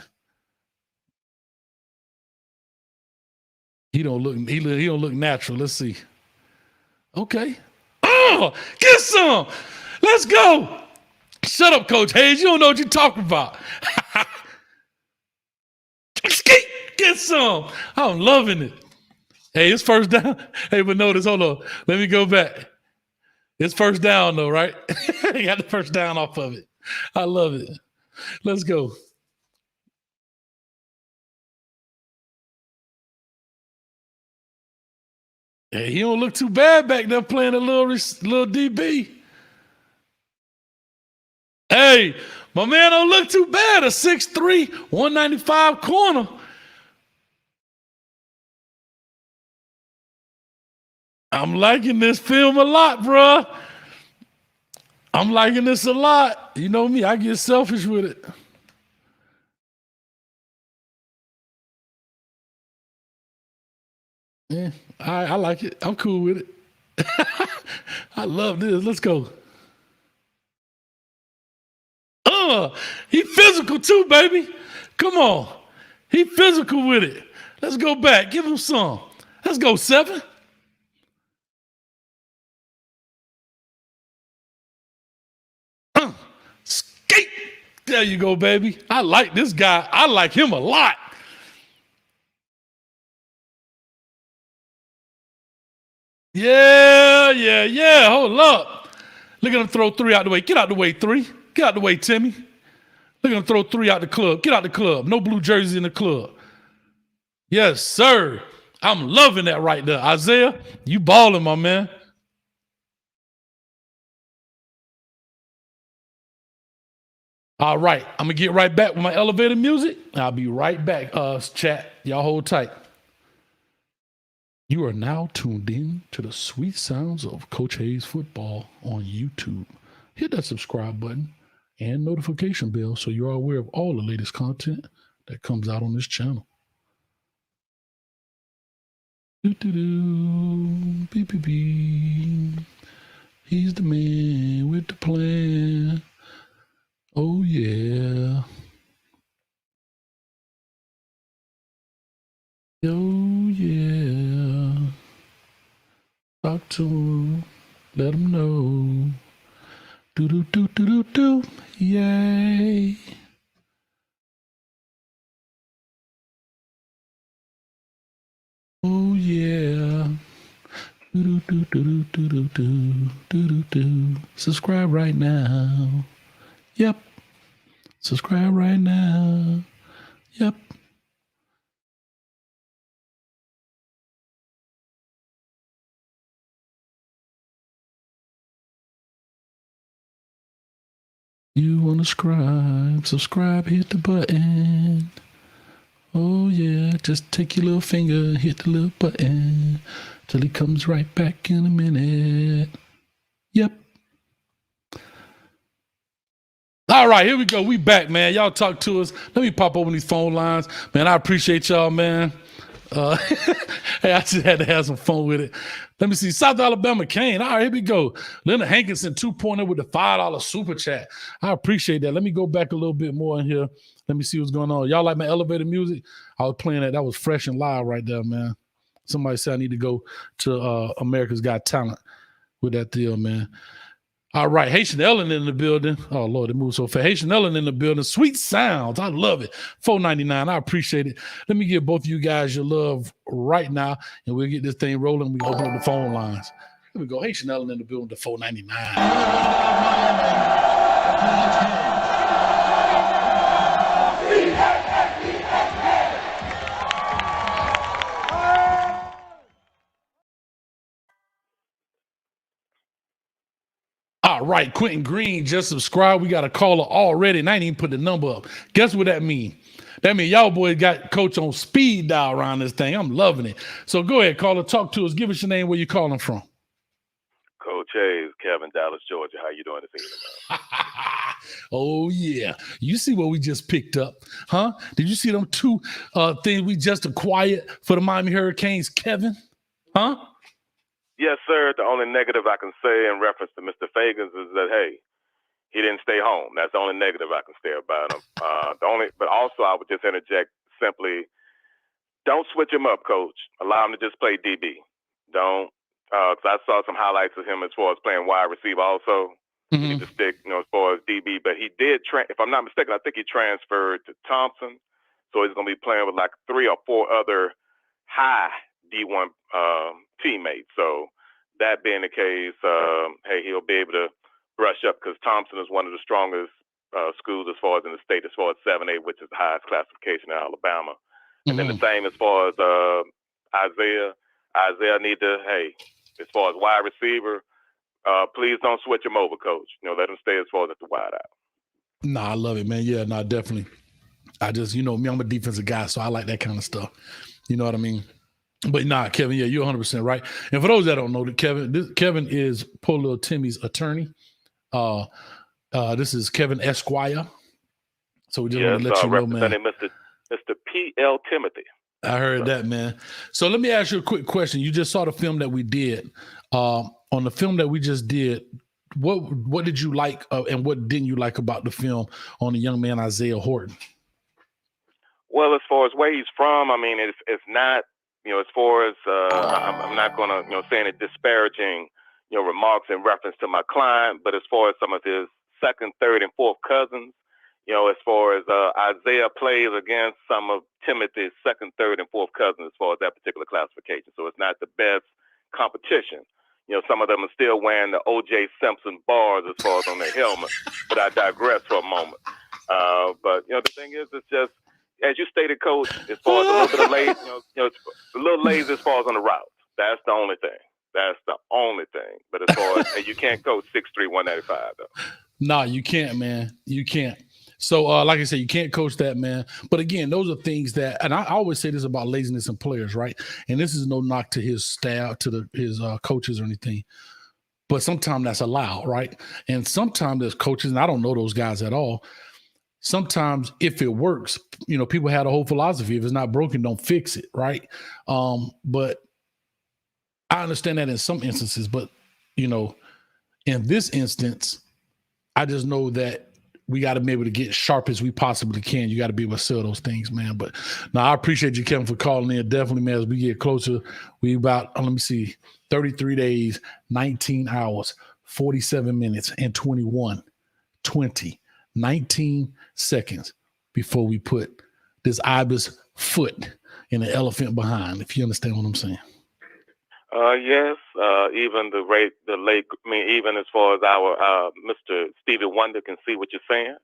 He don't look natural. Let's see. Okay. Oh, get some. Let's go. Shut up, Coach Hayes. You don't know what you're talking about. Get some. I'm loving it. Hey, it's first down. Hey, but notice, hold on. Let me go back. It's first down, though, right? He got the first down off of it. I love it. Let's go. Hey, he don't look too bad back there playing a little DB. Hey, my man don't look too bad. A 6'3", 195 corner. I'm liking this film a lot, bro. I'm liking this a lot. You know me, I get selfish with it. Yeah, I like it. I'm cool with it. I love this. Let's go. He physical too, baby. Come on. He physical with it. Let's go back. Give him some. Let's go, 7. Skate. There you go, baby. I like this guy. I like him a lot. Yeah. Hold up. Look at him throw 3 out the way. Get out the way, 3. Get out the way, Timmy. Look at him throw 3 out the club. Get out the club. No blue jerseys in the club. Yes, sir. I'm loving that right there. Isaiah, you balling, my man. All right. I'm going to get right back with my elevator music. I'll be right back, chat. Y'all hold tight. You are now tuned in to the sweet sounds of Coach Hayes football on YouTube. Hit that subscribe button and notification bell so you are aware of all the latest content that comes out on this channel. Beep, beep, beep. He's the man with the plan. Oh, yeah. Oh, yeah. Talk to him. Let him know. Do. Yay. Oh, yeah. Do. Subscribe right now. Yep. Subscribe right now. Yep. You want to subscribe, hit the button. Oh, yeah, just take your little finger, hit the little button till he comes right back in a minute. Yep. All right, here we go. We back, man. Y'all talk to us. Let me pop open these phone lines. Man, I appreciate y'all, man. Hey, I just had to have some fun with it. Let me see. South Alabama Kane. All right, here we go. Leonard Hankinson 2.0 with the $5 super chat. I appreciate that. Let me go back a little bit more in here. Let me see what's going on. Y'all like my elevator music? I was playing that. That was fresh and live right there, man. Somebody said I need to go to America's Got Talent with that deal, man. All right, Haitian Ellen in the building. Oh, Lord, it moves so fast. Haitian Ellen in the building. Sweet sounds. I love it. $4.99. I appreciate it. Let me give both of you guys your love right now, and we'll get this thing rolling. We open up the phone lines. Here we go. Haitian Ellen in the building to $4.99. All right, Quentin Green just subscribed. We got a caller already, and I ain't even put the number up. Guess what that means? That means y'all boys got Coach on speed dial around this thing. I'm loving it. So go ahead, caller, talk to us. Give us your name, where you calling from. Coach Hayes, Kevin, Dallas, Georgia. How you doing this evening, man? Oh, yeah. You see what we just picked up, huh? Did you see them two things we just acquired for the Miami Hurricanes, Kevin? Huh? Yes, sir. The only negative I can say in reference to Mr. Fegans is that, hey, he didn't stay home. That's the only negative I can say about him. But also I would just interject simply, don't switch him up, Coach. Allow him to just play DB. Don't, because I saw some highlights of him as far as playing wide receiver also. Mm-hmm. He need to stick, as far as DB. But he did, if I'm not mistaken, I think he transferred to Thompson. So he's going to be playing with like 3 or 4 other high D1 teammates. So that being the case, hey, he'll be able to brush up because Thompson is one of the strongest schools as far as in the state, as far as 7A, which is the highest classification in Alabama. And then the same as far as Isaiah. Isaiah need to, hey, as far as wide receiver, please don't switch him over, Coach. Let him stay as far as at the wide out. Nah, I love it, man. Yeah, nah, definitely. I just, me, I'm a defensive guy, so I like that kind of stuff. You know what I mean? But nah, Kevin, yeah, you're 100% right. And for those that don't know, Kevin is poor little Timmy's attorney. This is Kevin Esquire. So we just want to let you know, man. Mr. P.L. Timothy. I heard that, man. So let me ask you a quick question. You just saw the film that we did. On the film that we just did, what did you like and what didn't you like about the film on the young man Isaiah Horton? Well, as far as where he's from, I mean, it's not, as far as I'm not going to, say any disparaging, remarks in reference to my client, but as far as some of his second, third, and fourth cousins, as far as Isaiah plays against some of Timothy's second, third, and fourth cousins as far as that particular classification. So it's not the best competition. Some of them are still wearing the O.J. Simpson bars as far as on their helmet, but I digress for a moment. But, the thing is, it's just, as you stated, Coach, as far as a little bit of lazy, a little lazy as far as on the route. That's the only thing. That's the only thing. But as far as, you can't coach 6'3", 195, though. Nah, you can't, man. You can't. So, like I said, you can't coach that, man. But again, those are things that, and I always say this about laziness in players, right? And this is no knock to his staff, to his coaches or anything. But sometimes that's allowed, right? And sometimes there's coaches, and I don't know those guys at all. Sometimes if it works, people have a whole philosophy. If it's not broken, don't fix it, right? But I understand that in some instances, but, in this instance, I just know that we got to be able to get sharp as we possibly can. You got to be able to sell those things, man. But now I appreciate you, Kevin, for calling in. Definitely, man, as we get closer, we about, 33 days, 19 hours, 47 minutes, and 19 seconds before we put this ibis foot in an elephant behind, if you understand what I'm saying. Yes, even even as far as our Mr. Stevie Wonder can see what you're saying,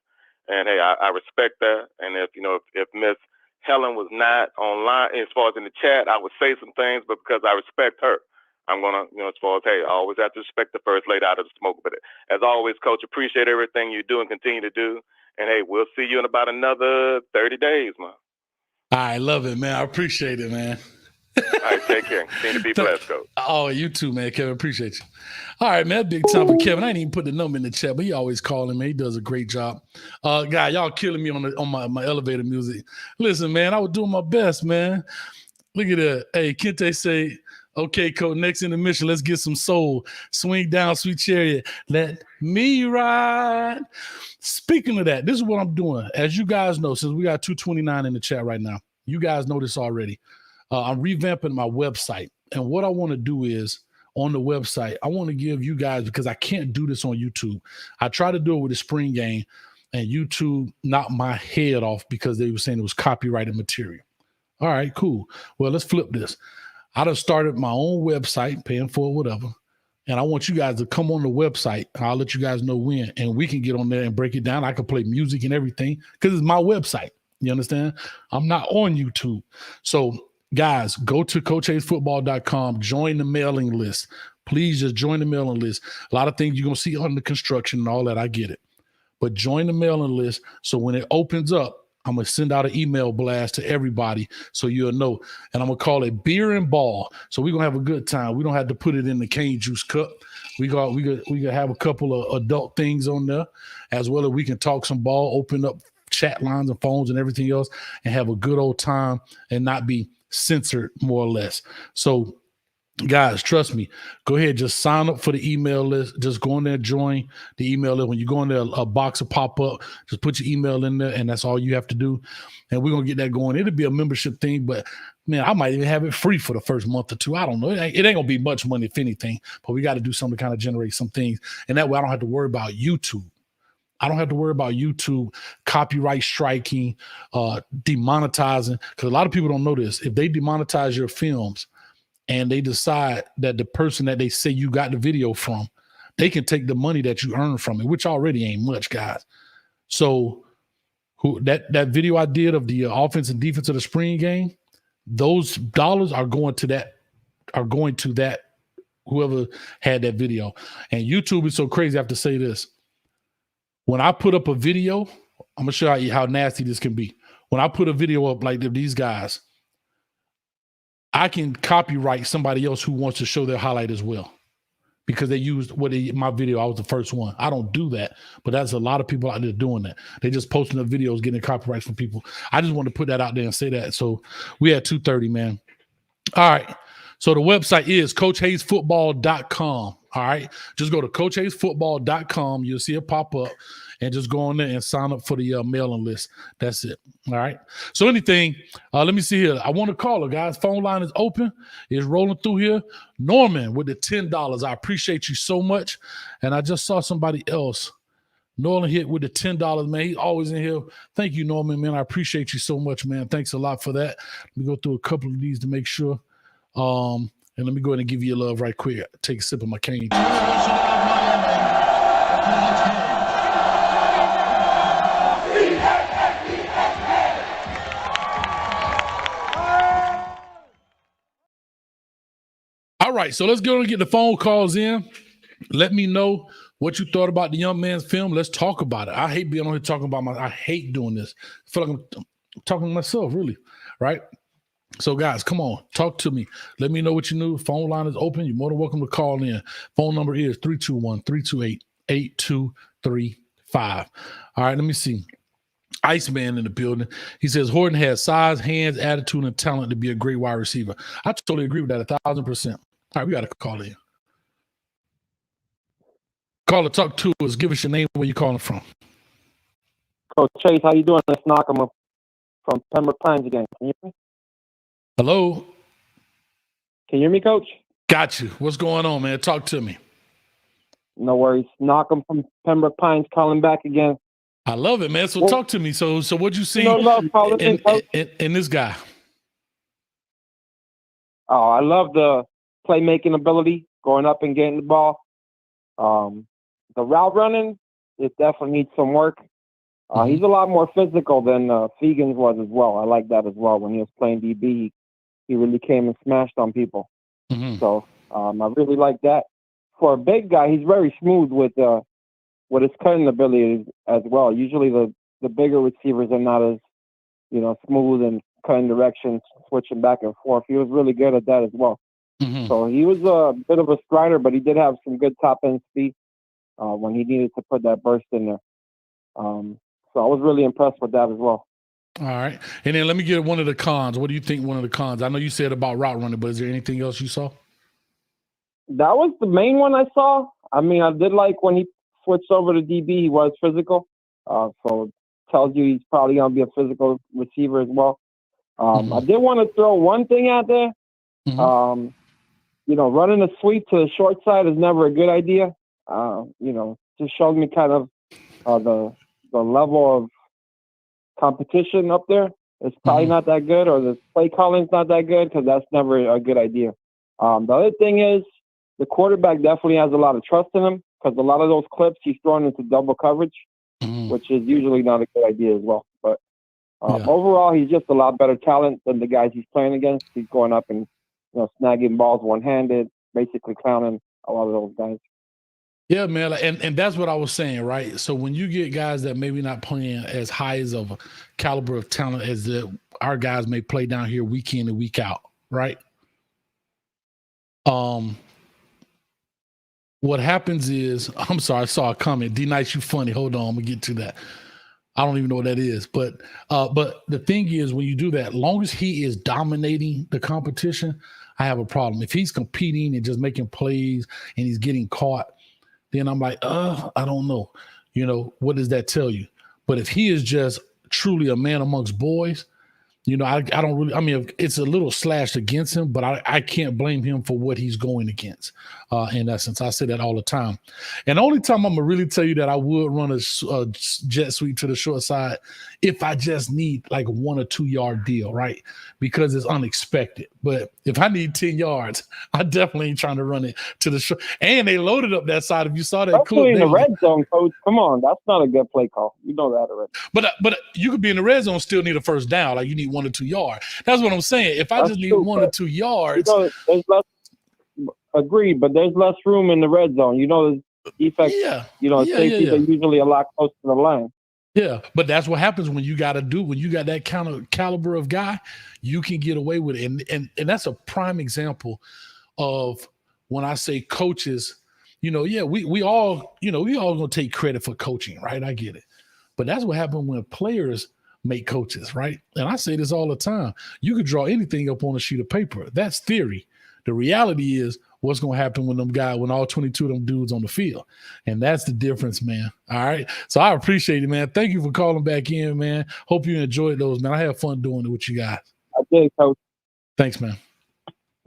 and hey, I respect that. And if Miss Helen was not online, as far as in the chat, I would say some things, but because I respect her, I'm gonna, as far as, hey, I always have to respect the first lady out of the smoke. But as always, Coach, appreciate everything you do and continue to do. And hey, we'll see you in about another 30 days, man. I love it, man. I appreciate it, man. All right, take care. Continue to be blessed, Coach. Oh, you too, man. Kevin, appreciate you. All right, man. Big time for Kevin. I ain't even put the number in the chat, but he always calling me. He does a great job. Guy, y'all killing me on my elevator music. Listen, man, I was doing my best, man. Look at that. Hey, Kente say, okay, Coach, next intermission, let's get some soul. Swing down, sweet chariot. Let me ride. Speaking of that, this is what I'm doing. As you guys know, since we got 229 in the chat right now, you guys know this already. I'm revamping my website. And what I want to do is, on the website, I want to give you guys, because I can't do this on YouTube. I tried to do it with the spring game, and YouTube knocked my head off because they were saying it was copyrighted material. All right, cool. Well, let's flip this. I done started my own website, paying for it, whatever. And I want you guys to come on the website. I'll let you guys know when, and we can get on there and break it down. I can play music and everything because it's my website. You understand? I'm not on YouTube. So, guys, go to CoachHayesFootball.com, join the mailing list. Please just join the mailing list. A lot of things you're going to see under construction and all that. I get it. But join the mailing list so when it opens up, I'm going to send out an email blast to everybody so you'll know. And I'm going to call it Beer and Ball. So we're going to have a good time. We don't have to put it in the cane juice cup. We can have a couple of adult things on there, as well as we can talk some ball, open up chat lines and phones and everything else, and have a good old time and not be censored, more or less. So, guys, trust me, go ahead, just sign up for the email list. Just go in there, join the email list. When you go in there, a box will pop up. Just put your email in there, and that's all you have to do. And we're going to get that going. It'll be a membership thing, but, man, I might even have it free for the first month or two. I don't know. It ain't going to be much money, if anything, but we got to do something to kind of generate some things. And that way I don't have to worry about YouTube. I don't have to worry about YouTube copyright striking, demonetizing, because a lot of people don't know this. If they demonetize your films and they decide that the person that they say you got the video from, they can take the money that you earn from it, which already ain't much, guys. So that video I did of the offense and defense of the spring game, those dollars are going to that whoever had that video. And YouTube is so crazy. I have to say this. When I put up a video, I'm going to show you how nasty this can be. When I put a video up like these guys, I can copyright somebody else who wants to show their highlight as well because they used my video. I was the first one. I don't do that, but that's a lot of people out there doing that. They just posting the videos, getting copyrights from people. I just want to put that out there and say that. So we at 2:30, man. All right. So the website is CoachHayesFootball.com. All right. Just go to CoachHayesFootball.com. You'll see it pop up and just go on there and sign up for the mailing list. That's it. All right. So anything, let me see here. I want to call her, guys. Phone line is open. It's rolling through here. Norman with the $10. I appreciate you so much. And I just saw somebody else. Norman hit with the $10, man. He's always in here. Thank you, Norman, man. I appreciate you so much, man. Thanks a lot for that. Let me go through a couple of these to make sure. And let me go ahead and give you a love right quick. Take a sip of my cane. All right, so let's go and get the phone calls in. Let me know what you thought about the young man's film. Let's talk about it. I hate being on here talking about I hate doing this. I feel like I'm talking to myself, really, right? So, guys, come on. Talk to me. Let me know what you knew. Phone line is open. You're more than welcome to call in. Phone number is 321-328-8235. All right, let me see. Iceman in the building. He says, Horton has size, hands, attitude, and talent to be a great wide receiver. I totally agree with that 1,000%. All right, we got to call in. Caller, talk to us. Give us your name, where you calling from. Coach Chase, how you doing? Let's knock him up from Pembroke Pines again. Can you hear me? Hello? Can you hear me, Coach? Got you. What's going on, man? Talk to me. No worries. Knock him from Pembroke Pines, calling back again. I love it, man. So talk to me. So what'd you see in this guy? Oh, I love the playmaking ability, going up and getting the ball. The route running, it definitely needs some work. He's a lot more physical than Fegans was as well. I like that as well. When he was playing DB, he really came and smashed on people. So I really like that. For a big guy, he's very smooth with his cutting ability as well. Usually the bigger receivers are not as, smooth and cutting directions, switching back and forth. He was really good at that as well. Mm-hmm. So he was a bit of a strider, but he did have some good top end speed when he needed to put that burst in there. So I was really impressed with that as well. All right. And then let me get one of the cons. What do you think one of the cons? I know you said about route running, but is there anything else you saw? That was the main one I saw. I mean, I did like when he switched over to DB, he was physical. So it tells you he's probably going to be a physical receiver as well. I did want to throw one thing out there. Running a sweep to the short side is never a good idea. Just showed me kind of the level of competition up there. It's probably not that good, or the play calling's not that good, because that's never a good idea. The other thing is the quarterback definitely has a lot of trust in him, because a lot of those clips he's throwing into double coverage, which is usually not a good idea as well. But overall, he's just a lot better talent than the guys he's playing against. He's going up and snagging balls one-handed, basically clowning a lot of those guys. Yeah, man, and that's what I was saying, right? So when you get guys that maybe not playing as high as of a caliber of talent as our guys may play down here week in and week out, right? What happens is, I'm sorry, I saw a comment. D-Nice, you funny. Hold on, I'm gonna get to that. I don't even know what that is, but the thing is, when you do that, long as he is dominating the competition, I have a problem. If he's competing and just making plays and he's getting caught, then I'm like, I don't know. What does that tell you? But if he is just truly a man amongst boys, I don't really, I mean, it's a little slashed against him, but I can't blame him for what he's going against. In essence, I say that all the time. And the only time I'm going to really tell you that I would run a jet sweep to the short side if I just need like a 1 or 2 yard deal, right? Because it's unexpected. But if I need 10 yards, I definitely ain't trying to run it to the short. And they loaded up that side. If you saw that Especially clip. in the red zone, coach. Come on. That's not a good play call. You know that already. But you could be in the red zone, still need a first down. Like you need 1 or 2 yards. That's what I'm saying. If I just need 1 or 2 yards. There's less, agreed, but there's less room in the red zone. The defense, safeties are usually a lot closer to the line. Yeah, but that's what happens when you got that kind of caliber of guy, you can get away with it. And that's a prime example of when I say coaches, we all gonna take credit for coaching, right? I get it. But that's what happens when players make coaches, right? And I say this all the time. You could draw anything up on a sheet of paper. That's theory. The reality is what's going to happen when all 22 of them dudes on the field. And that's the difference, man. All right. So I appreciate it, man. Thank you for calling back in, man. Hope you enjoyed those, man. I had fun doing it with you guys. I did, Coach. Thanks, man.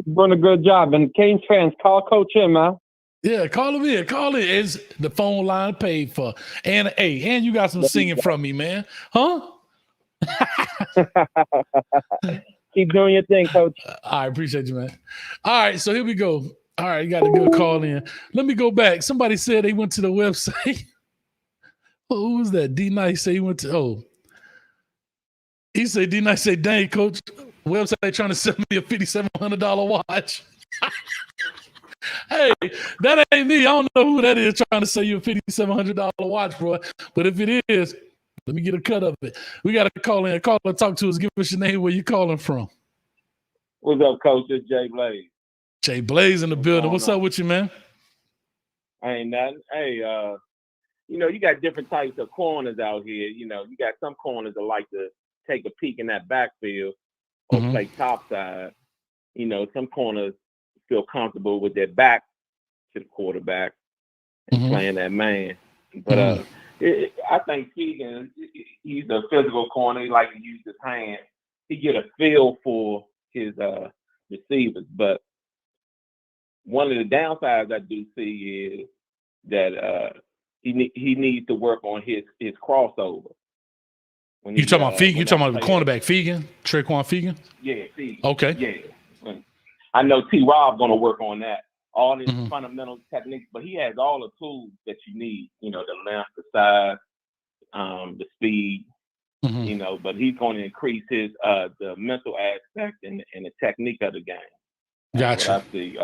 You're doing a good job. And Canes fans, call Coach in, man. Yeah, call him in. Call in. It's the phone line paid for. And you got some singing from me, man. Huh? Keep doing your thing, Coach. I appreciate you, man. All right, so here we go. All right, you got a good call in. Let me go back. Somebody said they went to the website. Who was that? D-Nice say he went to, he said, D-Nice say, dang, Coach, website trying to sell me a $5,700 watch. Hey, that ain't me. I don't know who that is trying to sell you a $5,700 watch, bro. But if it is, let me get a cut of it. We got to call in. Call and talk to us. Give us your name, where you calling from. What's up, Coach? It's Jay Blaze. Jay Blaze in the building. What's up with you, man? Ain't nothing. Hey, you got different types of corners out here. You got some corners that like to take a peek in that backfield or play top side. Some corners feel comfortable with their back to the quarterback and playing that man. But I think Figgins, he's a physical corner. He likes to use his hands. He get a feel for his receivers. But one of the downsides I do see is that he needs to work on his crossover. You talking about Figgins? You talking about the cornerback Fegans, Trequon Fegans? Yeah, Figgins. Okay. Yeah. I know T-Rob's going to work on that. All his fundamental techniques, but he has all the tools that you need, the length, the size, the speed, but he's going to increase his the mental aspect and the technique of the game. Gotcha. That's what I see.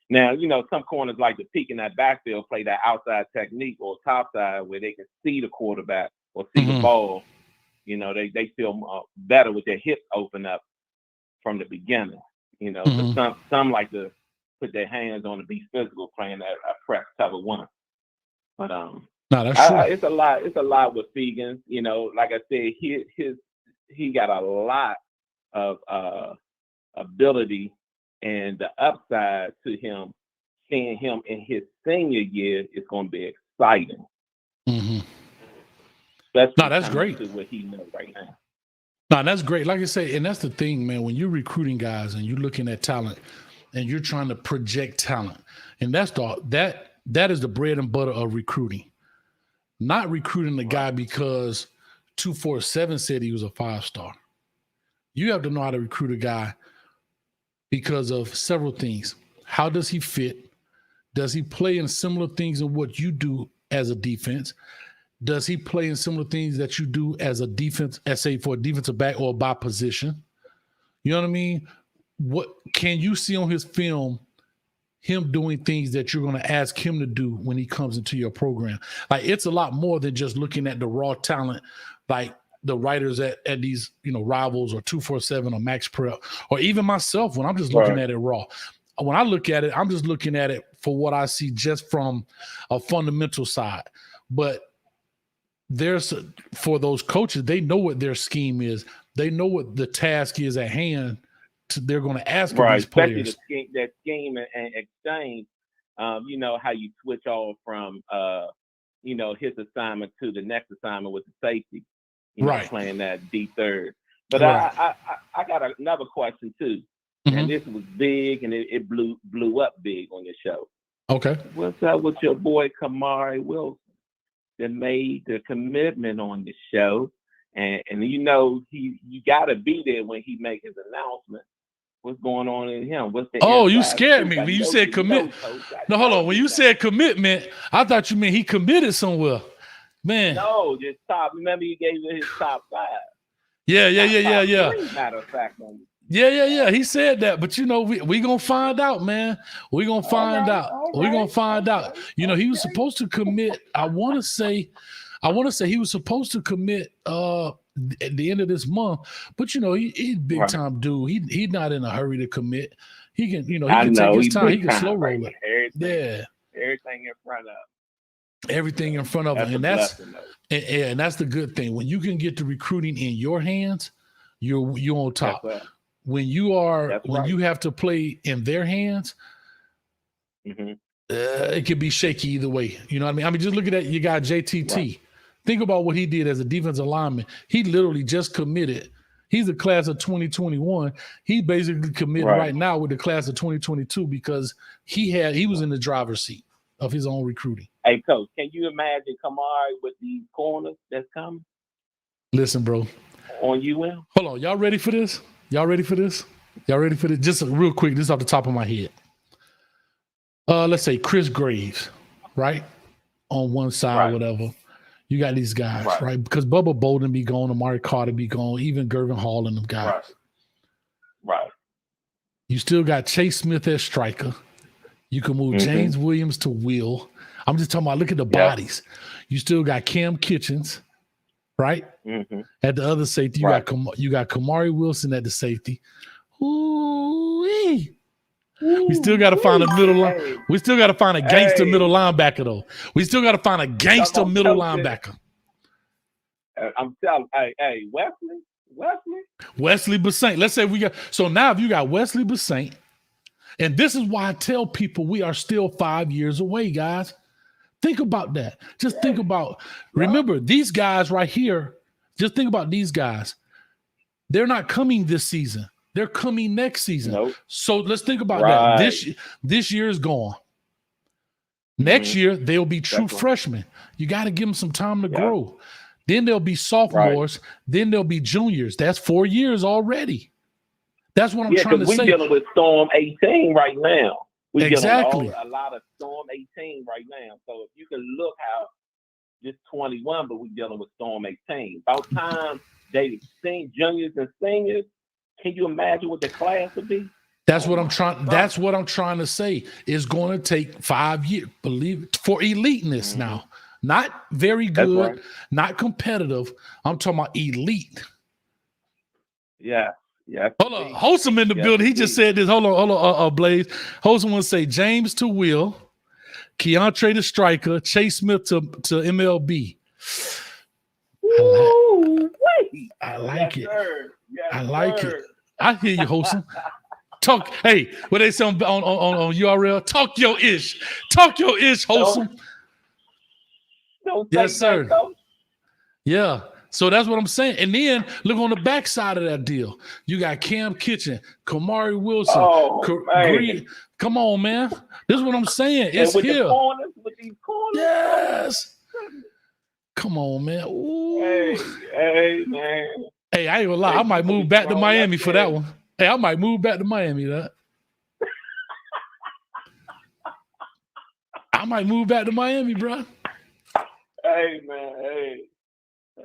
Now, you know, some corners like to peek in that backfield, play that outside technique or top side where they can see the quarterback or see the ball. You know, they feel better with their hips open up from the beginning. You know, but some like to put their hands on and be physical playing that prep cover one. But no, that's true. it's a lot. It's a lot with Fegans. You know, like I said, he got a lot of ability and the upside to him. Seeing him in his senior year is going to be exciting. No, that's great. To what he knows right now. No, that's great. Like I say, and that's the thing, man. When you're recruiting guys and you're looking at talent and you're trying to project talent, and that is the bread and butter of recruiting. Not recruiting the guy because 247 said he was a 5-star. You have to know how to recruit a guy because of several things. How does he fit? Does he play in similar things in what you do as a defense? Does he play in similar things that you do as a defense, say for a defensive back or by position? You know what I mean? What can you see on his film him doing things that you're going to ask him to do when he comes into your program? Like, it's a lot more than just looking at the raw talent, like the writers at these, you know, Rivals or 247 or Max Prep, or even myself when I'm just looking at it raw. When I look at it, I'm just looking at it for what I see just from a fundamental side. But for those coaches, they know what their scheme is. They know what the task is at hand. They're going to ask of these players. Especially that scheme and exchange. You know how you switch off from you know, his assignment to the next assignment with the safety. You know, playing that D third. But I got another question too, and this was big, and it blew up big on your show. Okay. What's up with your boy Kamari Wilson that made the commitment on the show? And you know, you got to be there when he make his announcement. What's going on in him? What's the you scared me when you said commit. No, hold on. When you said commitment, I thought you meant he committed somewhere. Man. No, just top. Remember you gave him his top 5. Yeah. Matter of fact, Yeah. He said that, but you know, we gonna find out, man. We gonna find out. We're gonna find out. You know, he was supposed to commit. I want to say he was supposed to commit at the end of this month, but you know, he's big time dude. He's not in a hurry to commit. He can, you know, he can take his time. He can slow roll it. Everything in front of. Everything in front of him, and that's the good thing. When you can get the recruiting in your hands, you're on top. When you have to play in their hands, it could be shaky either way. You know what I mean? I mean, just look at that. You got JTT. Right. Think about what he did as a defensive lineman. He literally just committed. He's the class of 2021. He basically committed right now with the class of 2022 because he was in the driver's seat of his own recruiting. Hey, Coach, can you imagine Kamari with these corners that's coming? Listen, bro. On UM? Hold on. Y'all ready for this? Just real quick, this is off the top of my head. Let's say Chris Graves, right? On one side, whatever. You got these guys, right? Because Bubba Bolden be gone, Amari Carter be gone, even Gervin Hall and them guys. Right. You still got Chase Smith as striker. You can move James Williams to Will. I'm just talking about, look at the bodies. You still got Cam Kitchens, right? At the other safety, you got Kamari Wilson at the safety. Ooh-wee. We still got to find a middle line. We still got to find a gangster middle linebacker, though. We still got to find a gangster middle linebacker. I'm telling, Wesley Bassant. Let's say so now if you got Wesley Bassant, and this is why I tell people we are still 5 years away, guys. Think about that. Just think about, remember, these guys right here, just think about these guys. They're not coming this season. They're coming next season. Nope. So let's think about that. This year is gone. Next year, they'll be true freshmen. You got to give them some time to grow. Then there'll be sophomores. Then there'll be juniors. That's 4 years already. That's what I'm trying to say. We're dealing with Storm 18 right now. We're exactly. dealing with a lot of Storm 18 right now. So if you can look how this 21, but we're dealing with Storm 18. About time they sing juniors and seniors. Can you imagine what the class would be? That's what I'm trying. That's what I'm trying to say. It's going to take 5 years, believe it, for eliteness now. Not very good, not competitive. I'm talking about elite. Yeah. Hold on. Wholesome in the building. He just said this. Hold on, Blaze. Wholesome want to say James to Will, Keontre to striker, Chase Smith to MLB. I like it. I like it. I hear you, Wholesome. Talk. Hey, what they say on URL? Talk your ish. Talk your ish, Wholesome. Yes, sir. Yeah. So that's what I'm saying. And then look on the backside of that deal. You got Cam Kitchen, Kamari Wilson. Green. Come on, man. This is what I'm saying. It's with here. With these corners. Yes. Come on, man. Ooh. Hey, man. Hey, I ain't gonna lie. I might move back to Miami for that one. Hey, I might move back to Miami. I might move back to Miami, bro. Hey, man. Hey.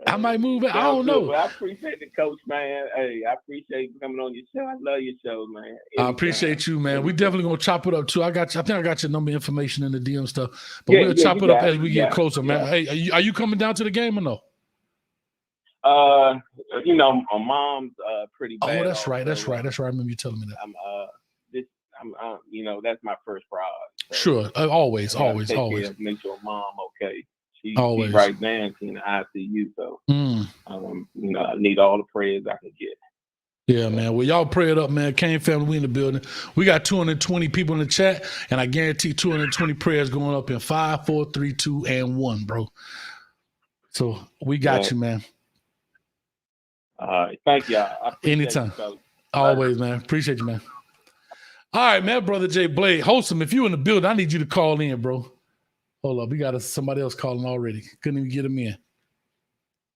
I might move back. I don't know. But I appreciate the coach, man. Hey, I appreciate you coming on your show. I love your show, man. Anytime. I appreciate you, man. We definitely gonna chop it up too. I think I got your number information in the DM stuff. But we'll chop it up as we get closer, man. Hey, are you coming down to the game or no? My mom's pretty bad. Oh, that's right. That's right. I remember you telling me that. That's my first priority. So sure. Always. Make sure mom okay. She's always right now in the ICU, so I need all the prayers I can get. Yeah, man. Well, y'all pray it up, man. Kane family, we in the building. We got 220 people in the chat, and I guarantee 220 prayers going up in 5, 4, 3, 2, and 1, bro. So we got you, man. All right, thank y'all. Anytime. Always, man. Appreciate you, man. All right, man, brother Jay Blade. Wholesome, if you in the building, I need you to call in, bro. Hold up, we got somebody else calling already. Couldn't even get him in.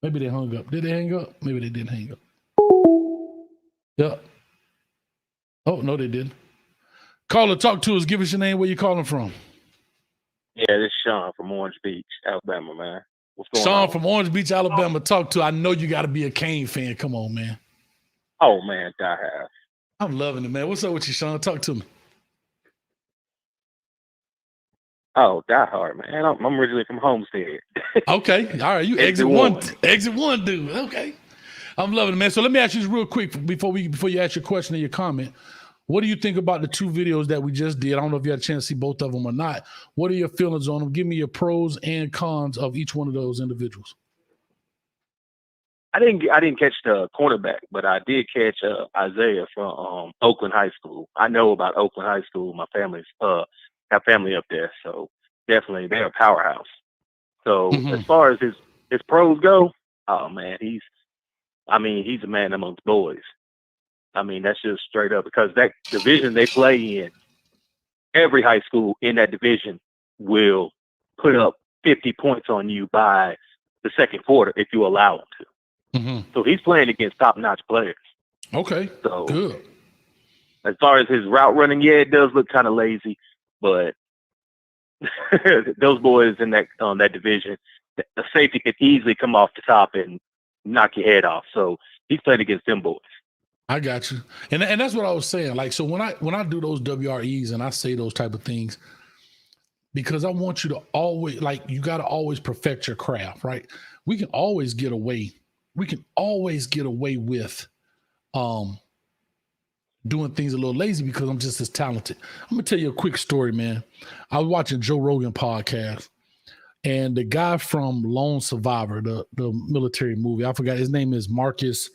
Maybe they hung up. Did they hang up? Maybe they didn't hang up. Yep. Oh, no, they didn't. Caller, talk to us. Give us your name. Where you calling from? Yeah, this is Sean from Orange Beach, Alabama, man. What's going Sean on? from Orange Beach, Alabama. Talk to. I know you got to be a Kane fan. Come on, man. Oh, man, I have. I'm loving it, man. What's up with you, Sean? Talk to me. Oh, die hard, man. I'm originally from Homestead. Okay. All right. You exit one, dude. Okay. I'm loving it, man. So let me ask you this real quick before you ask your question or your comment. What do you think about the 2 videos that we just did? I don't know if you had a chance to see both of them or not. What are your feelings on them? Give me your pros and cons of each one of those individuals. I didn't catch the cornerback, but I did catch Isaiah from Oakland High School. I know about Oakland High School. My family's have family up there, so definitely they're a powerhouse. So as far as his pros go, oh man, he's a man amongst boys. I mean, that's just straight up, because that division they play in, every high school in that division will put up 50 points on you by the second quarter if you allow them to. So he's playing against top-notch players. Okay, so good. As far as his route running, yeah, it does look kind of lazy, but those boys in that division, the safety could easily come off the top and knock your head off. So he's playing against them boys. I got you, and that's what I was saying. Like, so when I do those WREs and I say those type of things, because I want you to always, like, you got to always perfect your craft, right? We can always get away with doing things a little lazy because I'm just as talented. I'm gonna tell you a quick story, man. I was watching Joe Rogan podcast, and the guy from Lone Survivor, the military movie, I forgot his name is Marcus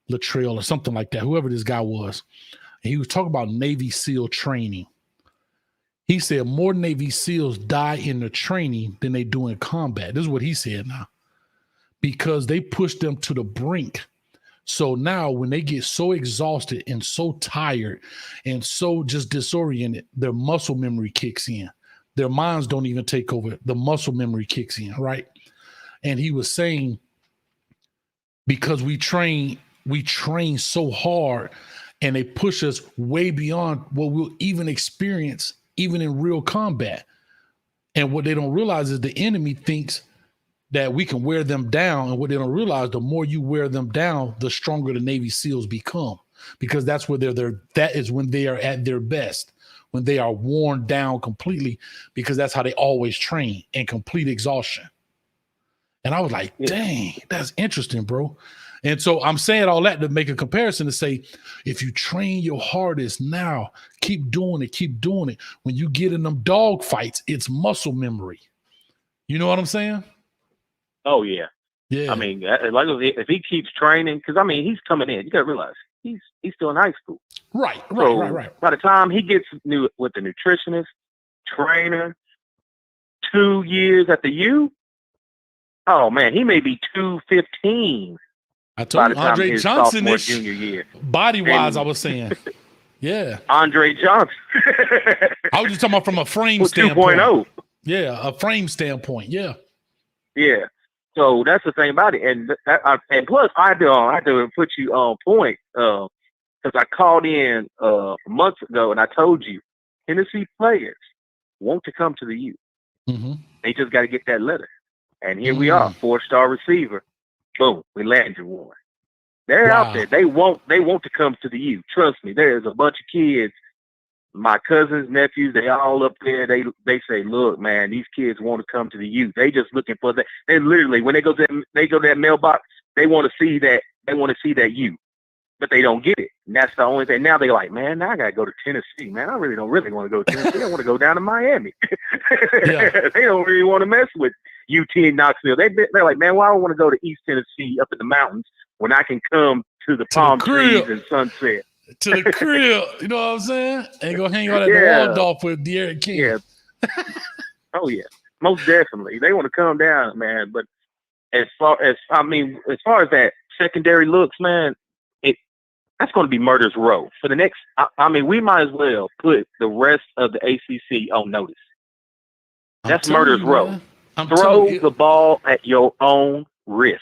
Luttrell or something like that, whoever this guy was. And he was talking about Navy SEAL training. He said more Navy SEALs die in the training than they do in combat. This is what he said now. Because they push them to the brink. So now when they get so exhausted and so tired and so just disoriented, their muscle memory kicks in. Their minds don't even take over. The muscle memory kicks in, right? And he was saying, because we train so hard and they push us way beyond what we'll even experience even in real combat. And what they don't realize is the enemy thinks that we can wear them down. And what they don't realize, the more you wear them down, the stronger the Navy SEALs become. because that's where that is when they are at their best, when they are worn down completely, because that's how they always train, in complete exhaustion. And I was like, dang, that's interesting, bro. And so I'm saying all that to make a comparison to say, if you train your hardest now, keep doing it. When you get in them dog fights, it's muscle memory. You know what I'm saying? Oh yeah. Yeah. I mean, like if he keeps training, because I mean, he's coming in. You got to realize he's still in high school. Right. By the time he gets with the nutritionist, trainer, 2 years at the U, oh man, he may be 215. I told you, Andre Johnson sophomore, is junior year. Body-wise, I was saying. Yeah. Andre Johnson. I was just talking about from a frame standpoint. 2.0. Yeah, a frame standpoint. Yeah. Yeah. So that's the thing about it. And plus, I had to put you on point because I called in months ago and I told you, Tennessee players want to come to the U. Mm-hmm. They just got to get that letter. And here we are, 4-star receiver. Boom, we landed one. They're out there. They want to come to the U. Trust me, there's a bunch of kids, my cousins, nephews, they all up there. They say, look, man, these kids want to come to the U. They just looking for that. They literally, when they go to that mailbox, they want to see that U. But they don't get it. And that's the only thing. Now they're like, man, now I gotta go to Tennessee. Man, I really don't want to go to Tennessee. I want to go down to Miami. They don't really want to mess with UT and Knoxville. They're like, man, why do I want to go to East Tennessee up in the mountains when I can come to the palm trees and sunset? To the crib, you know what I'm saying? And go hang out at the Waldorf with De'Aaron King. Yeah. Oh yeah, most definitely. They want to come down, man. But as far as that secondary looks, man, that's going to be murder's row for the next. I mean, we might as well put the rest of the ACC on notice. That's murder's row. Throw the ball at your own risk.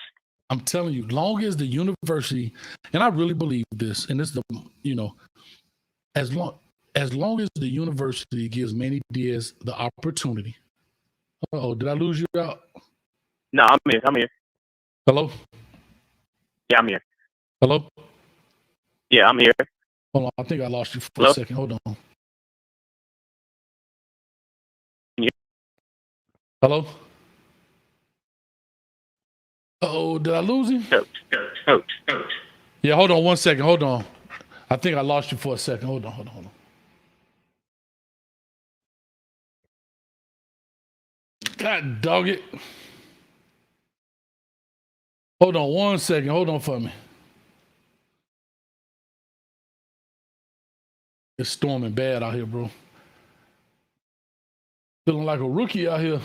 I'm telling you, long as the university, and I really believe this, and this is as long as the university gives Manny Diaz the opportunity. Oh, did I lose you out? No, I'm here. Hello? Yeah, I'm here. Hello? Yeah, I'm here. Hold on, I think I lost you for a second. Hold on. Yeah. Hello? Uh-oh, did I lose him? Coach. Yeah, hold on 1 second. Hold on. I think I lost you for a second. Hold on. God dog it. Hold on 1 second. Hold on for me. It's storming bad out here, bro. Feeling like a rookie out here.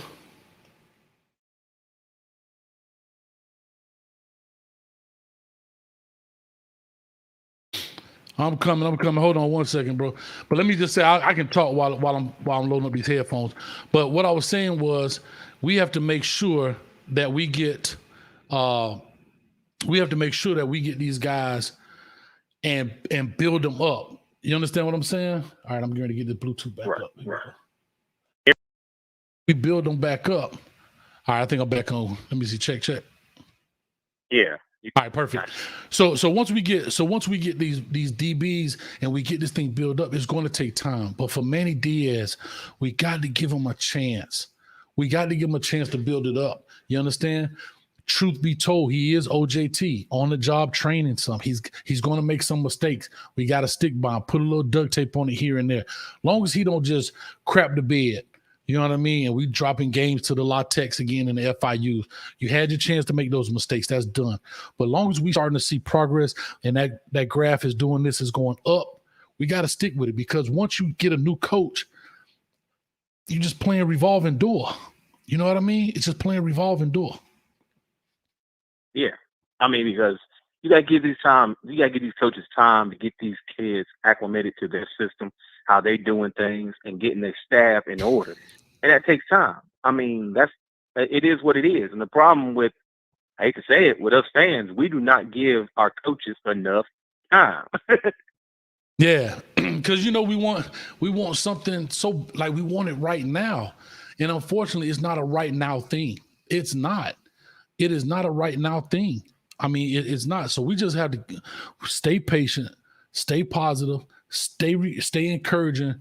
I'm coming. Hold on 1 second, bro. But let me just say, I can talk while I'm loading up these headphones. But what I was saying was, we have to make sure that we get these guys and build them up. You understand what I'm saying? All right, I'm going to get the Bluetooth back up. Right. We build them back up. All right, I think I'm back on. Let me see. Check. Yeah. All right, perfect. So once we get these DBs and we get this thing built up, it's going to take time. But for Manny Diaz, we got to give him a chance. We got to give him a chance to build it up. You understand? Truth be told, he is OJT, on the job training some. He's going to make some mistakes. We got to stick by him, put a little duct tape on it here and there. Long as he don't just crap the bed. You know what I mean? And we dropping games to the latex again in the FIU. You had your chance to make those mistakes. That's done. But as long as we starting to see progress and that graph is doing this, is going up, we got to stick with it, because once you get a new coach, you're just playing revolving door. You know what I mean? It's just playing revolving door. Yeah. I mean, because you got to give these coaches time to get these kids acclimated to their system, how they doing things, and getting their staff in order. And that takes time. I mean, it is what it is. And the problem with, I hate to say it, with us fans, we do not give our coaches enough time. Yeah, because we want something so, like, we want it right now, and unfortunately, it's not a right now thing. It's not. It is not a right now thing. I mean, it's not. So we just have to stay patient, stay positive, stay encouraging,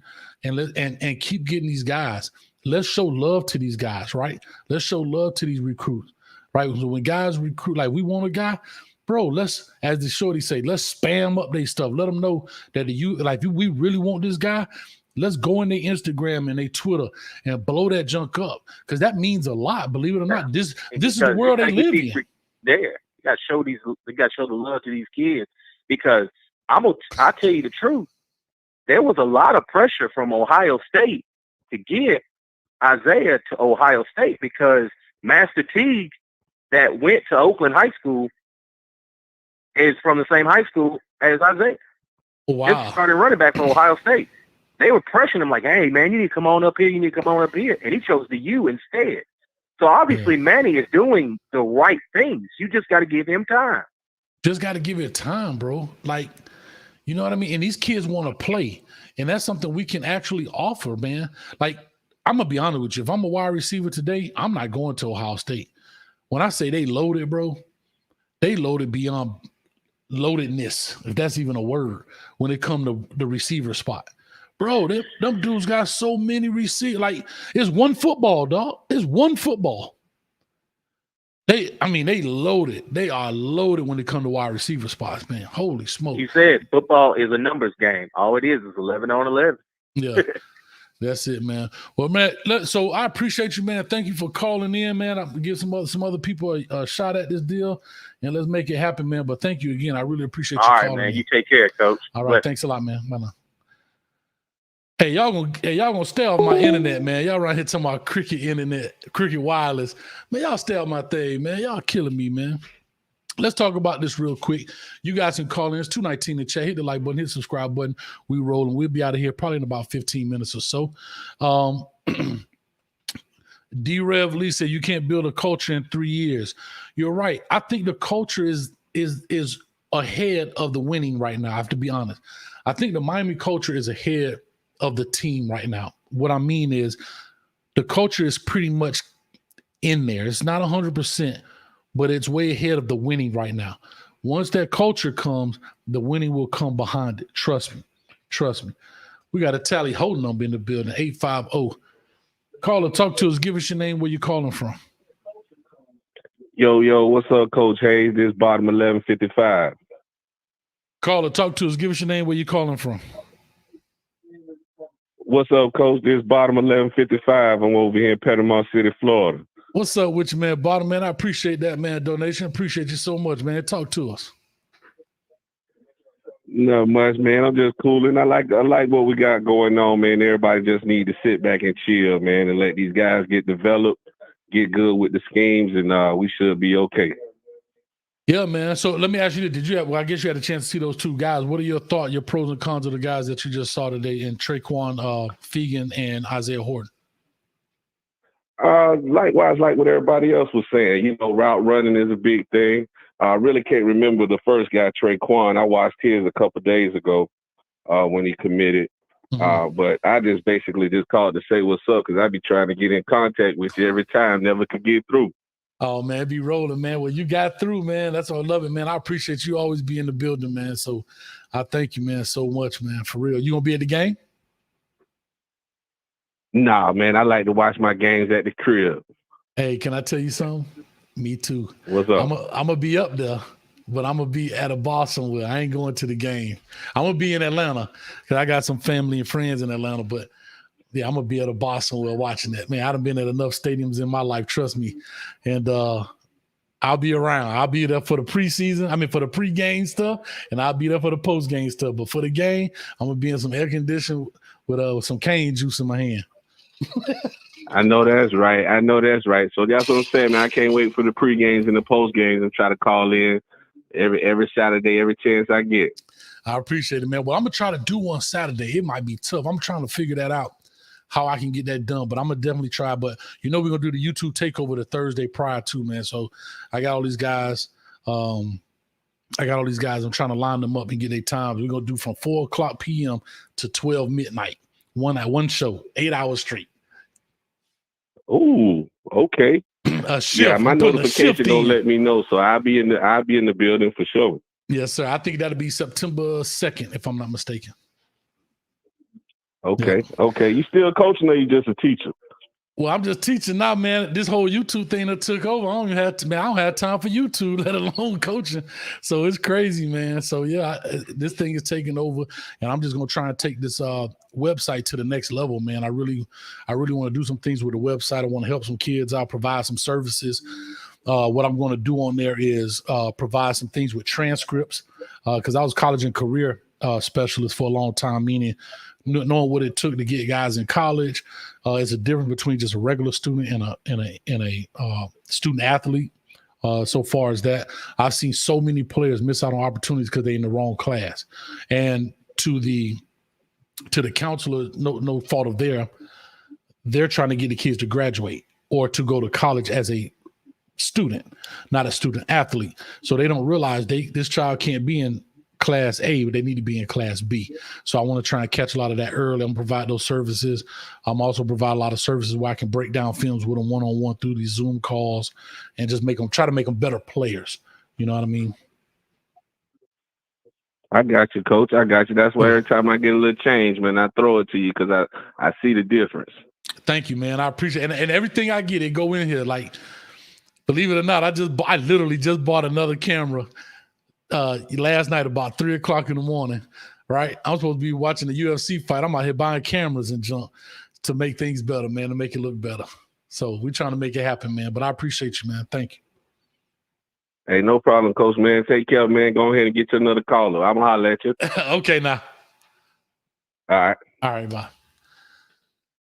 and keep getting these guys. Let's show love to these guys, right? Let's show love to these recruits, right? So when guys recruit, like we want a guy, bro, let's, as the shorty say, let's spam up their stuff. Let them know that we really want this guy. Let's go in their Instagram and their Twitter and blow that junk up, because that means a lot. Believe it or not, this is the world they live in. There, you got to show the love to these kids, because I'll tell you the truth. There was a lot of pressure from Ohio State to get Isaiah to Ohio State, because Master Teague, that went to Oakland High School, is from the same high school as Isaiah. Wow. Just started running back from Ohio State. They were pressuring him like, hey, man, you need to come on up here. You need to come on up here. And he chose the U instead. So obviously Manny is doing the right things. You just got to give him time. Just got to give it time, bro. Like, you know what I mean? And these kids want to play. And that's something we can actually offer, man. Like, I'm going to be honest with you. If I'm a wide receiver today, I'm not going to Ohio State. When I say they loaded, bro, they loaded beyond loadedness, if that's even a word, when it come to the receiver spot. Bro, them dudes got so many receivers. Like, it's one football, dog. It's one football. They loaded. They are loaded when it comes to wide receiver spots, man. Holy smoke. You said football is a numbers game. All it is 11 on 11. Yeah. That's it, man. Well, man, so I appreciate you, man. Thank you for calling in, man. I'll give some other people a shot at this deal, and let's make it happen, man. But thank you again. I really appreciate you calling. All right, man. You take care, Coach. All right. Thanks a lot, man. Bye now. Hey, y'all gonna stay off my internet, man. Y'all right here talking about Cricket internet, Cricket wireless. Man, y'all stay off my thing, man. Y'all killing me, man. Let's talk about this real quick. You guys can call in. It's 219 in chat. Hit the like button, hit the subscribe button. We rolling. We'll be out of here probably in about 15 minutes or so. D-Rev Lee said you can't build a culture in 3 years. You're right. I think the culture is ahead of the winning right now. I have to be honest. I think the Miami culture is ahead of the team right now. What I mean is the culture is pretty much in there. It's not 100%, but it's way ahead of the winning right now. Once that culture comes, the winning will come behind it. Trust me. Trust me. We got a Tally Horton number in the building, 850. Caller, talk to us. Give us your name, where you calling from. Yo, what's up, Coach Hayes? This bottom 1155. Caller, talk to us. Give us your name, where you calling from. What's up, Coach? This bottom 1155. I'm over here in Panama City, Florida. What's up with you, man? Bottom, man, I appreciate that, man. Donation. Appreciate you so much, man. Talk to us. Not much, man. I'm just cooling. I like what we got going on, man. Everybody just need to sit back and chill, man, and let these guys get developed, get good with the schemes, and we should be okay. Yeah, man. So let me ask you this. I guess you had a chance to see those two guys. What are your thoughts, your pros and cons of the guys that you just saw today in Trequon Fegans and Isaiah Horton? Likewise, like what everybody else was saying, route running is a big thing. I really can't remember the first guy, Trequan. I watched his a couple of days ago when he committed. But I just basically just called to say what's up, because I be trying to get in contact with you every time, never could get through. Oh, man, be rolling, man. Well, you got through, man. That's why I love it, man. I appreciate you always being in the building, man. So I thank you, man, so much, man, for real. You going to be at the game? Nah, man, I like to watch my games at the crib. Hey, can I tell you something? Me too. What's up? I'm going to be up there, but I'm going to be at a bar somewhere. I ain't going to the game. I'm going to be in Atlanta because I got some family and friends in Atlanta, but yeah, I'm going to be at a bar somewhere watching that. Man, I done been at enough stadiums in my life, trust me. And I'll be around. I'll be there for the preseason. For the pregame stuff, and I'll be there for the postgame stuff. But for the game, I'm going to be in some air conditioning with some cane juice in my hand. I know that's right. So that's what I'm saying, man. I can't wait for the pre-games and the post-games and try to call in every Saturday, every chance I get. I appreciate it, man. Well, I'm going to try to do one Saturday. It might be tough. I'm trying to figure that out, how I can get that done. But I'm going to definitely try. But, we're going to do the YouTube takeover the Thursday prior to, man. So I got all these guys. I'm trying to line them up and get their times. We're going to do from 4 o'clock p.m. to 12 midnight. One show, 8 hours straight. Ooh, okay. A shift. Yeah, my notification don't let me know, so I'll be in the building for sure. Yes, sir. I think that'll be September 2nd, if I'm not mistaken. Okay, okay. You still coaching or you just a teacher? Well, I'm just teaching now, man. This whole YouTube thing that took over, I don't have time for YouTube, let alone coaching. So it's crazy, man. So yeah, this thing is taking over, and I'm just gonna try and take this website to the next level, man. I really want to do some things with the website. I want to help some kids out, provide some services. What I'm going to do on there is provide some things with transcripts, because I was college and career specialist for a long time, meaning knowing what it took to get guys in college. Is a difference between just a regular student and a student athlete. So far as that, I've seen so many players miss out on opportunities because they're in the wrong class, and to the counselor, no fault of they're trying to get the kids to graduate or to go to college as a student, not a student athlete. So they don't realize this child can't be in class A, but they need to be in class B. So I want to try and catch a lot of that early. I'm provide those services. I'm also provide a lot of services where I can break down films with them one-on-one through these Zoom calls and just try to make them better players. You know what I mean? I got you, Coach. I got you. That's why every time I get a little change, man, I throw it to you because I see the difference. Thank you, man. I appreciate it. And everything I get, it go in here. Like, believe it or not, I literally just bought another camera last night about 3:00 in the morning, right? I'm supposed to be watching the UFC fight. I'm out here buying cameras and junk to make things better, man, to make it look better. So we're trying to make it happen, man. But I appreciate you, man. Thank you. Hey, no problem, Coach, man. Take care, man. Go ahead and get you another caller. I'm going to holler at you. Okay, now. All right. All right, bye.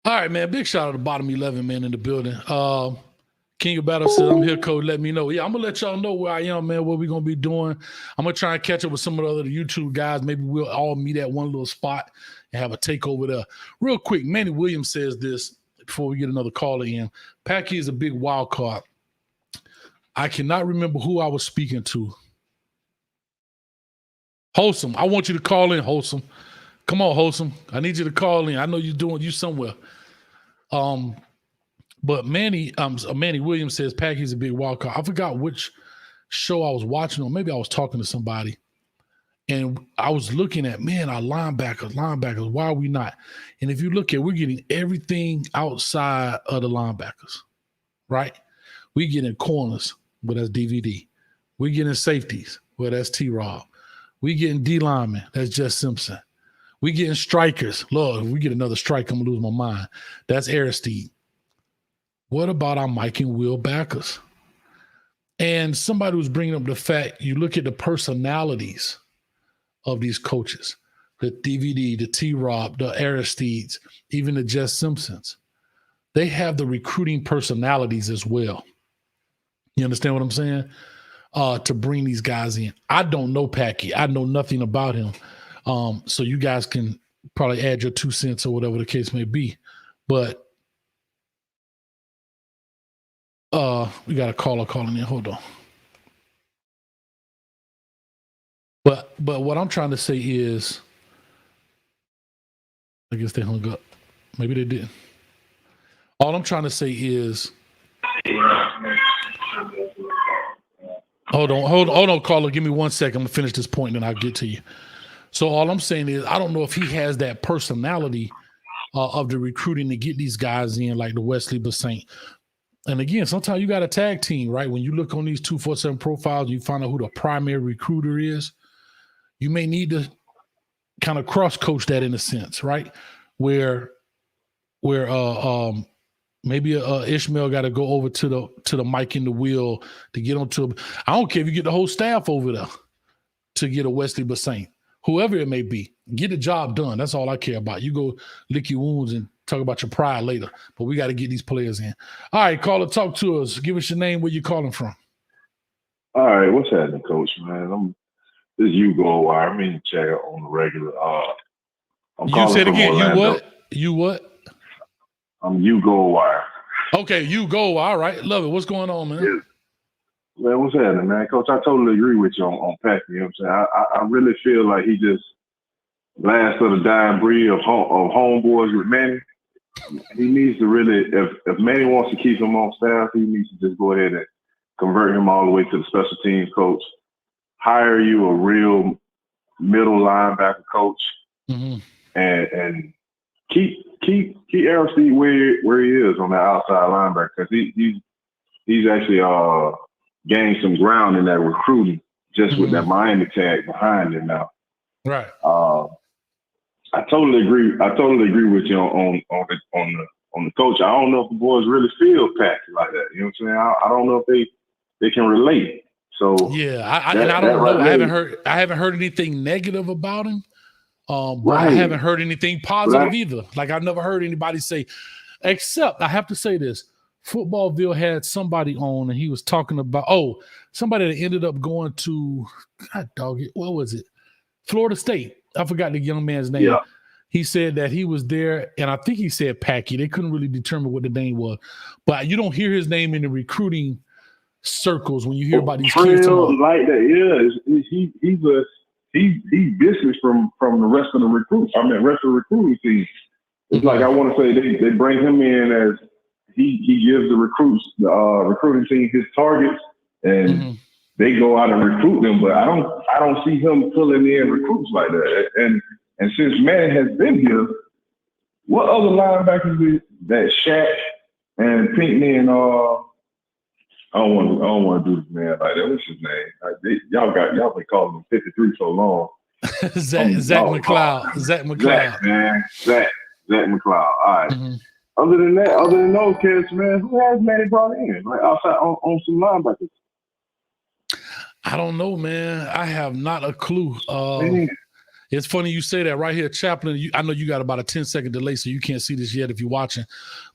All right, man. Big shout out to Bottom 11, man, in the building. King of Battle said, I'm here, Coach. Let me know. Yeah, I'm going to let y'all know where I am, man, what we're going to be doing. I'm going to try and catch up with some of the other YouTube guys. Maybe we'll all meet at one little spot and have a takeover there. Real quick, Manny Williams says this before we get another caller in. Packy is a big wild card. I cannot remember who I was speaking to. Wholesome. I want you to call in, Wholesome. Come on, Wholesome. I need you to call in. I know you're doing you somewhere. But Manny Williams says Packy's a big wild card. I forgot which show I was watching, or maybe I was talking to somebody. And I was looking at, man, our linebackers, why are we not? And if you look at, we're getting everything outside of the linebackers, right? We get in corners, but that's DVD. We get in safeties, well, that's T-Rob. We get in D linemen, that's Jess Simpson. We get in strikers. Lord, if we get another strike, I'm going to lose my mind. That's Aristide. What about our Mike and Will backers? And somebody was bringing up the fact, you look at the personalities of these coaches, the DVD, the T-Rob, the Aristides, even the Jess Simpsons. They have the recruiting personalities as well. You understand what I'm saying? To bring these guys in. I don't know Packy. I know nothing about him. So you guys can probably add your 2 cents or whatever the case may be. But we got a caller calling in. Hold on. But what I'm trying to say is, I guess they hung up. Maybe they didn't. All I'm trying to say is, hold on, caller. Give me 1 second. I'm gonna finish this point and then I'll get to you. So all I'm saying is, I don't know if he has that personality of the recruiting to get these guys in, like the Wesley Basaint. And again, sometimes you got a tag team, right? When you look on these 247 profiles, you find out who the primary recruiter is. You may need to kind of cross coach that in a sense, right? Where maybe Ishmael got to go over to the Mike in the wheel to get onto. I don't care if you get the whole staff over there to get a Wesley Basaint, whoever it may be, get the job done. That's all I care about. You go lick your wounds and talk about your pride later, but we got to get these players in. All right, caller, talk to us. Give us your name, where you calling from. All right, what's happening, Coach, man? This is Hugo Wire. I'm in the chat on the regular. I'm You said again, Orlando. You what? I'm Hugo Wire. Okay, you go. All right, love it. What's going on, man? Yeah. Man, what's happening, man? Coach, I totally agree with you on Packy. You know what I'm saying? I really feel like he just last of the dying breed of homeboys with Manny. He needs to really, if Manny wants to keep him on staff, he needs to just go ahead and convert him all the way to the special teams coach. hire you a real middle linebacker coach and keep Aristide where he is on the outside linebacker, because he's actually gained some ground in that recruiting just with that Miami tag behind him now. Right. I totally agree. I totally agree with you on the coach. I don't know if the boys really feel packed like that. You know what I'm saying? I don't know if they can relate. So yeah, I don't know. I haven't heard anything negative about him. But I haven't heard anything positive either. Like I've never heard anybody say, except I have to say this. Footballville had somebody on and he was talking about somebody that ended up going to what was it? Florida State. I forgot the young man's name. Yeah. He said that he was there, and I think he said Packy. They couldn't really determine what the name was. But you don't hear his name in the recruiting circles when you hear about these kids. Like that, yeah. He's business from the rest of the recruits. I mean, rest of the recruiting team. It's like I want to say they bring him in as he gives the recruiting team his targets, and they go out and recruit them. But I don't see him pulling in recruits like that. And since Manning has been here, what other linebackers that Shaq and Pinkney and I don't want to do this man like that. What's his name? Like y'all been calling him 53 so long. Zach McCloud. Zach McCloud. All right. Other than those kids, man, who has Manny brought in? Like outside on some linebackers? I don't know, man. I have not a clue. It's funny you say that right here, Chaplain. I know you got about a 10-second delay, so you can't see this yet if you're watching.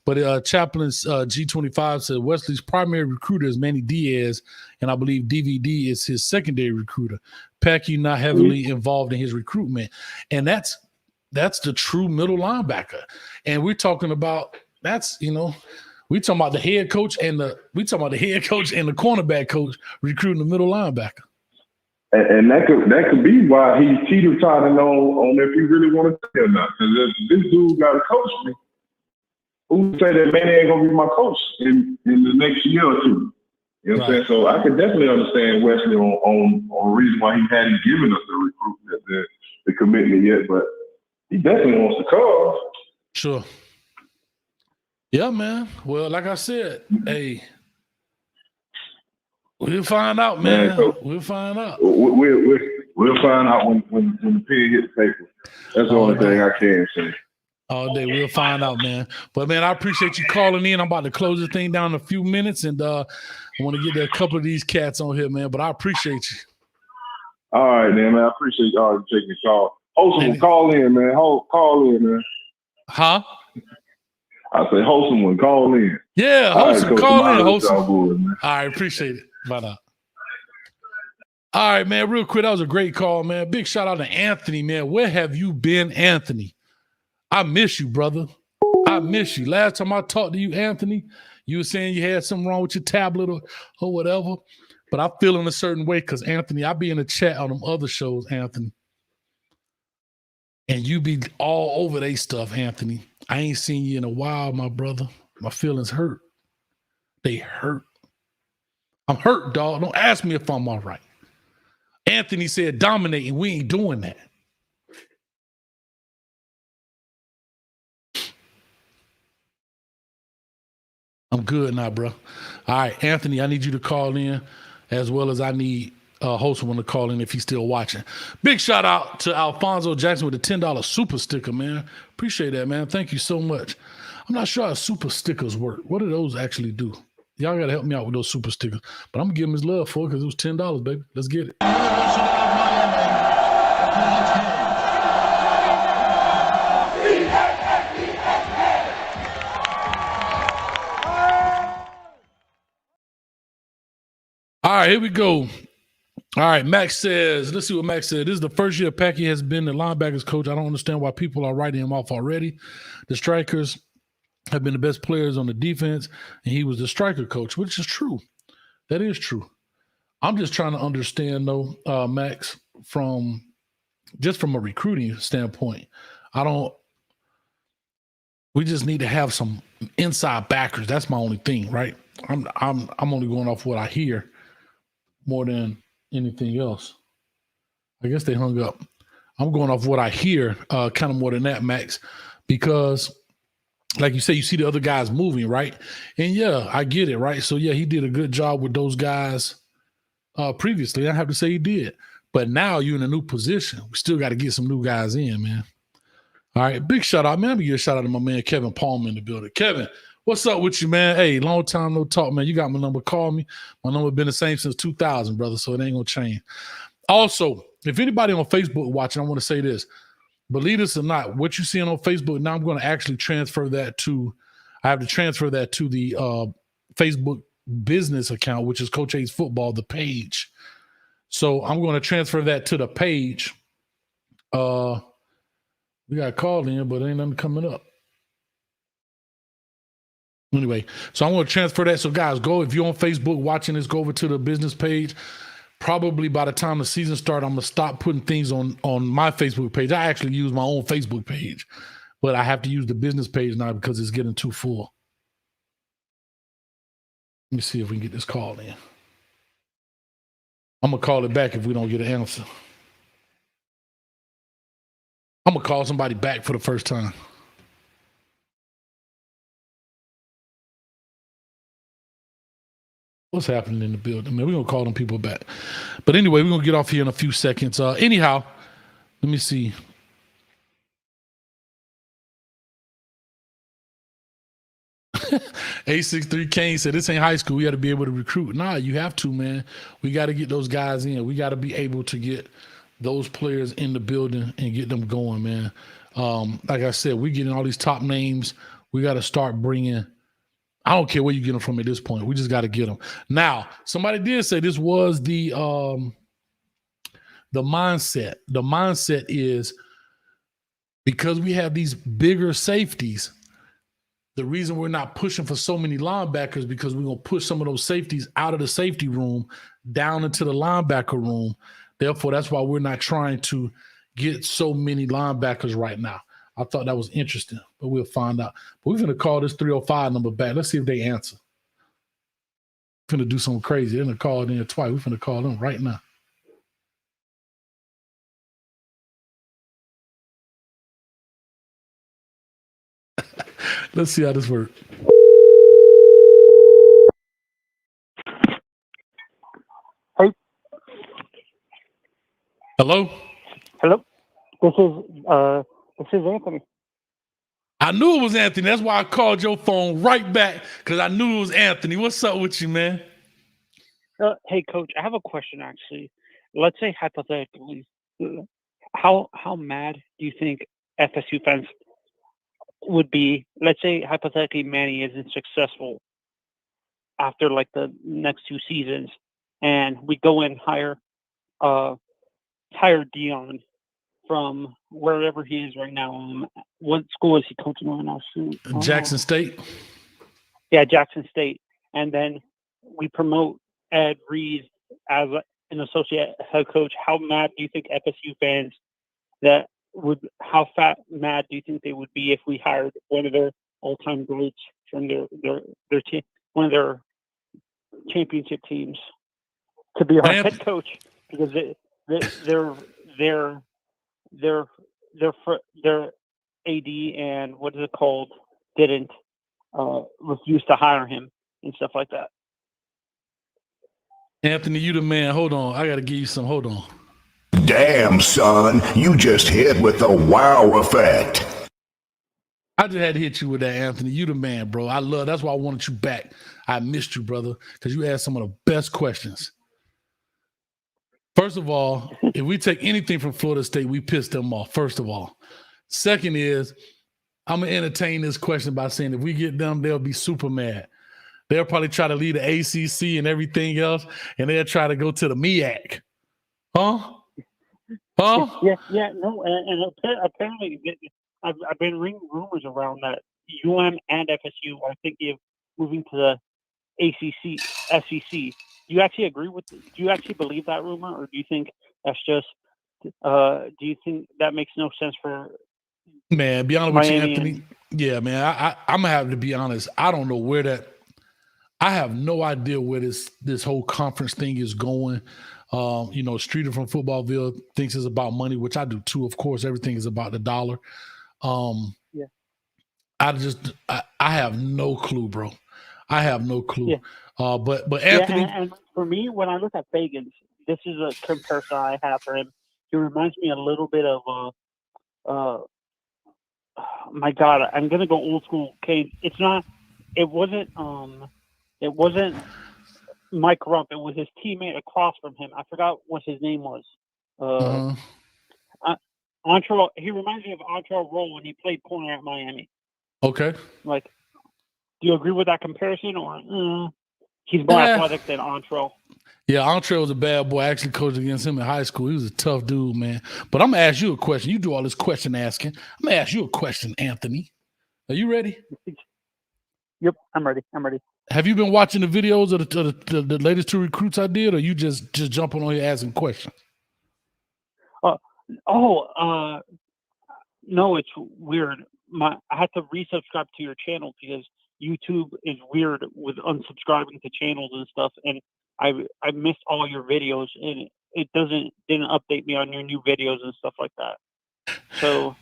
But Chaplin's G25 said Wesley's primary recruiter is Manny Diaz, and I believe DVD is his secondary recruiter. Packy not heavily involved in his recruitment, and that's the true middle linebacker. And we're talking about we talking about the head coach and the cornerback coach recruiting the middle linebacker. And that could be why he's teeter-tottering on if he really want to stay or not. Because this dude got to coach me. Who say that Manny ain't gonna be my coach in the next year or two? You know what I'm saying? So I could definitely understand Wesley on the reason why he hadn't given us the recruitment, the commitment yet, but he definitely wants to come. Sure. Yeah, man. Well, like I said, hey. We'll find out, man. We'll find out. We'll find out when the pen hits the paper. That's the only thing I can say. All day, we'll find out, man. But man, I appreciate you calling in. I'm about to close the thing down in a few minutes, and I want to get a couple of these cats on here, man. But I appreciate you. All right, man. I appreciate y'all taking the call. Wholesome, call in, man. Call in, man. Huh? I say wholesome one, call in. Yeah, wholesome, call in, wholesome. Boys, all right, appreciate it. Bye now. All right, man, real quick, that was a great call, man. Big shout out to Anthony, man. Where have you been, Anthony? I miss you, brother. I miss you. Last time I talked to you, Anthony, you were saying you had something wrong with your tablet or whatever. But I feel in a certain way because, Anthony, I be in the chat on them other shows, Anthony. And you be all over they stuff, Anthony. I ain't seen you in a while, my brother. My feelings hurt. They hurt. I'm hurt, dog. Don't ask me if I'm all right. Anthony said dominating. We ain't doing that. I'm good now, bro. All right, Anthony, I need you to call in as well as I need Wholesome to call in if he's still watching. Big shout out to Alfonso Jackson with the $10 super sticker, man. Appreciate that, man. Thank you so much. I'm not sure how super stickers work. What do those actually do? Y'all got to help me out with those super stickers. But I'm going to give him his love for it because it was $10, baby. Let's get it. All right, here we go. All right, Max says, let's see what Max said. This is the first year Packy has been the linebackers coach. I don't understand why people are writing him off already. The strikers have been the best players on the defense, and he was the striker coach, which is true. That is true. I'm just trying to understand, though, Max, from a recruiting standpoint. We just need to have some inside backers. That's my only thing, right? I'm only going off what I hear more than anything else. I guess they hung up. I'm going off what I hear, kind of more than that, Max, because like you say, you see the other guys moving, right? And yeah, I get it, right? So yeah, he did a good job with those guys previously. I have to say he did. But now you're in a new position. We still got to get some new guys in, man. All right, big shout out, man. I'm gonna give a shout out to my man Kevin Palmer in the building. Kevin, what's up with you, man? Hey, long time no talk, man. You got my number. Call me. My number been the same since 2000, brother. So it ain't gonna change. Also, if anybody on Facebook watching, I want to say this. Believe this or not, what you're seeing on Facebook, now I'm going to actually transfer that to, I have to transfer that to the Facebook business account, which is Coach A's Football, the page. So I'm going to transfer that to the page. We got a call in, but ain't nothing coming up. Anyway, so I'm going to transfer that. So guys, go, if you're on Facebook watching this, go over to the business page. Probably by the time the season starts, I'm going to stop putting things on my Facebook page. I actually use my own Facebook page, but I have to use the business page now because it's getting too full. Let me see if we can get this call in. I'm going to call it back if we don't get an answer. I'm going to call somebody back for the first time. What's happening in the building, man? We're going to call them people back. But anyway, we're going to get off here in a few seconds. Anyhow, let me see. A63 Kane said, this ain't high school. We got to be able to recruit. Nah, you have to, man. We got to get those guys in. We got to be able to get those players in the building and get them going, man. Like I said, we're getting all these top names. We got to start bringing – I don't care where you get them from at this point. We just got to get them. Now, somebody did say this was the mindset. The mindset is because we have these bigger safeties, the reason we're not pushing for so many linebackers because we're going to push some of those safeties out of the safety room down into the linebacker room. Therefore, that's why we're not trying to get so many linebackers right now. I thought that was interesting, but we'll find out. But we're going to call this 305 number back. Let's see if they answer. We're going to do something crazy. They're going to call it in twice. We're going to call them right now. Let's see how this works. Hey. Hello? Hello. This is Anthony. I knew it was Anthony. That's why I called your phone right back because I knew it was Anthony. What's up with you, man? Hey, Coach, I have a question, actually. Let's say hypothetically, how mad do you think FSU fans would be? Let's say hypothetically Manny isn't successful after like the next two seasons, and we go and hire Dion from wherever he is right now. What school is he coaching right now? Jackson State. Yeah, Jackson State. And then we promote Ed Reed as an associate head coach. How mad do you think FSU fans how mad do you think they would be if we hired one of their all-time greats from their team, one of their championship teams, to be our head coach? Because their AD and what is it called didn't refuse to hire him and stuff like that. Anthony, you the man. Hold on. I got to give you some. Hold on. Damn, son. You just hit with the wow effect. I just had to hit you with that, Anthony. You the man, bro. That's why I wanted you back. I missed you, brother, because you asked some of the best questions. First of all, if we take anything from Florida State, we piss them off, first of all. Second is, I'm going to entertain this question by saying if we get them, they'll be super mad. They'll probably try to leave the ACC and everything else, and they'll try to go to the MEAC. Huh? Yeah, no, and apparently I've been reading rumors around that UM and FSU are thinking of moving to the ACC, SEC. Do you actually agree with? Do you actually believe that rumor, or do you think that's just? Do you think that makes no sense for? Man, be honest with you, Anthony. Yeah, man, I'm gonna have to be honest. I don't know where that. I have no idea where this whole conference thing is going. Streeter from Footballville thinks it's about money, which I do too. Of course, everything is about the dollar. Yeah. I have no clue, bro. I have no clue. Yeah. But Anthony, and for me, when I look at Fegans, this is a comparison I have for him. He reminds me a little bit of my God, I'm gonna go old school. Okay, it wasn't Mike Rump. It was his teammate across from him. I forgot what his name was. Antrell. He reminds me of Antrell Roll when he played corner at Miami. Okay. Like, do you agree with that comparison, or he's more athletic than Antrell? Yeah, Antrell was a bad boy. I actually coached against him in high school. He was a tough dude, man. But I'm gonna ask you a question. You do all this question asking. I'm gonna ask you a question, Anthony. Are you ready? Yep, I'm ready. Have you been watching the videos of the latest 2 recruits I did, or you just jumping on here asking questions? No, it's weird. I had to resubscribe to your channel because YouTube is weird with unsubscribing to channels and stuff, and I missed all your videos, and it didn't update me on your new videos and stuff like that. So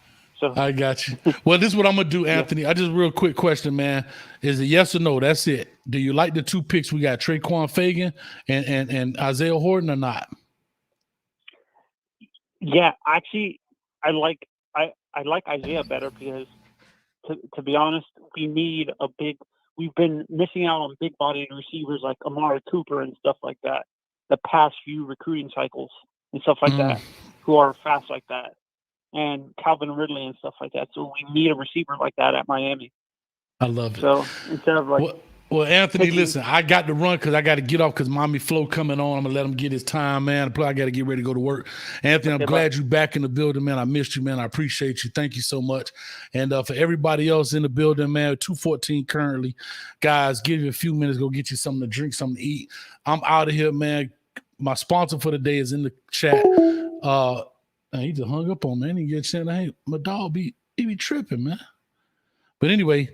I got you. Well, this is what I'm gonna do, Anthony. I just real quick question, man. Is it yes or no? That's it. Do you like the 2 picks we got, Trequon Fegans and Isaiah Horton, or not? Yeah, actually, I like Isaiah better because, to be honest, we've been missing out on big bodied receivers like Amari Cooper and stuff like that the past few recruiting cycles and stuff like that, who are fast like that, and Calvin Ridley and stuff like that. So we need a receiver like that at Miami. I love it. So instead of like Well, Anthony, listen, I got to run because I got to get off because Mommy Flo coming on. I'm going to let him get his time, man. I got to get ready to go to work. Anthony, I'm glad you're back in the building, man. I missed you, man. I appreciate you. Thank you so much. And for everybody else in the building, man, 2:14 currently. Guys, give you a few minutes. Go get you something to drink, something to eat. I'm out of here, man. My sponsor for the day is in the chat. He just hung up on me. I didn't get a chance. Hey, my dog he be tripping, man. But anyway,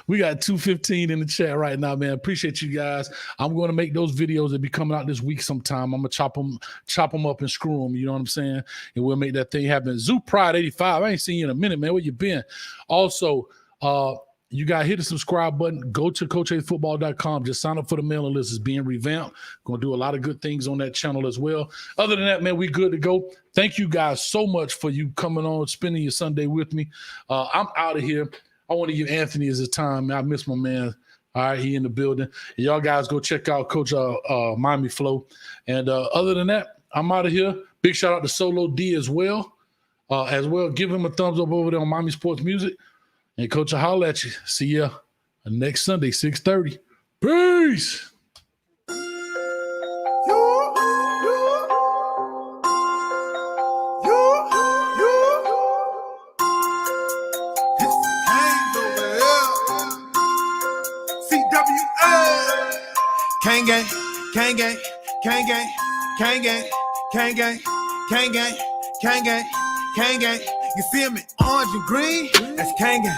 we got 2:15 in the chat right now, man. Appreciate you guys. I'm going to make those videos that be coming out this week sometime. I'm going to chop them up and screw them. You know what I'm saying? And we'll make that thing happen. Zoo Pride 85. I ain't seen you in a minute, man. Where you been? Also, you got to hit the subscribe button. Go to CoachAFootball.com. Just sign up for the mailing list. It's being revamped. Going to do a lot of good things on that channel as well. Other than that, man, we good to go. Thank you guys so much for you coming on, spending your Sunday with me. I'm out of here. I want to give Anthony his time. I miss my man. All right, he in the building. And y'all guys go check out Coach Miami Flo. And other than that, I'm out of here. Big shout out to Solo D as well. Give him a thumbs up over there on Miami Sports Music. And Coach, I'll holler at you. See ya next Sunday, 6:30. Peace. Gang gang, gang gang, gang gang, gang gang, gang gang, gang gang, gang gang, gang gang. You see him in orange and green? That's gang gang.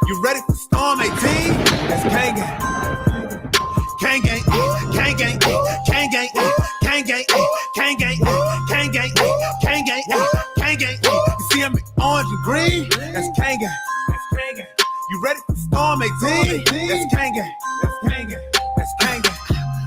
You ready for Storm 18? That's gang gang. Gang gang, gang gang, gang gang, gang gang, gang gang, gang gang, gang gang, gang gang. You see him in orange and green? That's gang gang. You ready for Storm 18? That's gang gang. That's gang gang.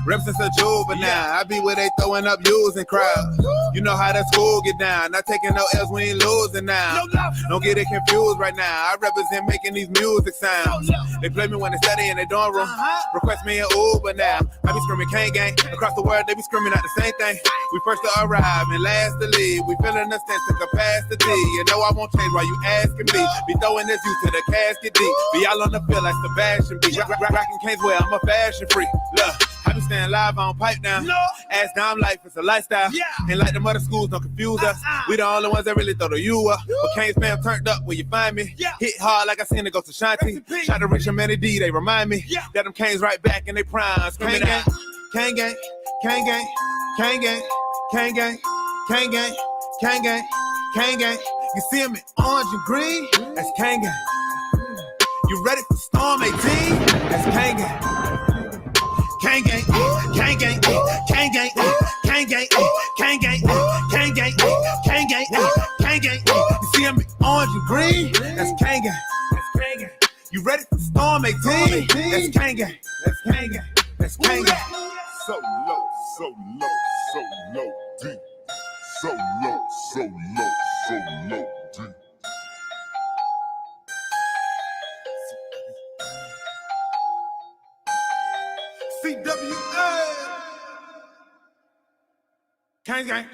Reps since a juvenile, I be where they throwing up using crowds. You know how that school get down, not taking no L's, we ain't losing now. Don't get it confused right now, I represent making these music sounds. They play me when they study in their dorm room, request me an Uber now. I be screaming Kane gang, across the world they be screaming out the same thing. We first to arrive and last to leave, we feeling a sense of capacity. You know I won't change while you asking me, be throwing this you to the casket deep. Be all on the field like Sebastian B. Rockin' Kane's well, I'm a fashion freak. Look, I be staying live on pipe down. Ask down life, it's a lifestyle. And like the mother schools, don't confuse us. We the only ones that really throw the you up. But Kane's fam turned up when you find me. Hit hard like I seen it go to Shanti. Try to reach a man D, they remind me that them Kane's right back in they prime. Screaming out, Kane gang, Kane gang, Kane gang, Kane gang, Kane gang, Kane gang, Kane gang. You see him in orange and green? That's Kane gang. You ready for Storm 18? That's Kang gang. Kang gang, Kang gang, Kang gang, Kang gang, Kang gang, Kang gang, Kang gang, Kang gang. You see him orange and green? That's Kang gang. That's Kang gang. You ready for Storm 18? That's Kang gang. That's Kang gang. That's Kang gang. So low, so low, so low, deep. So low, so low, so low, deep. CWA. Kang gang.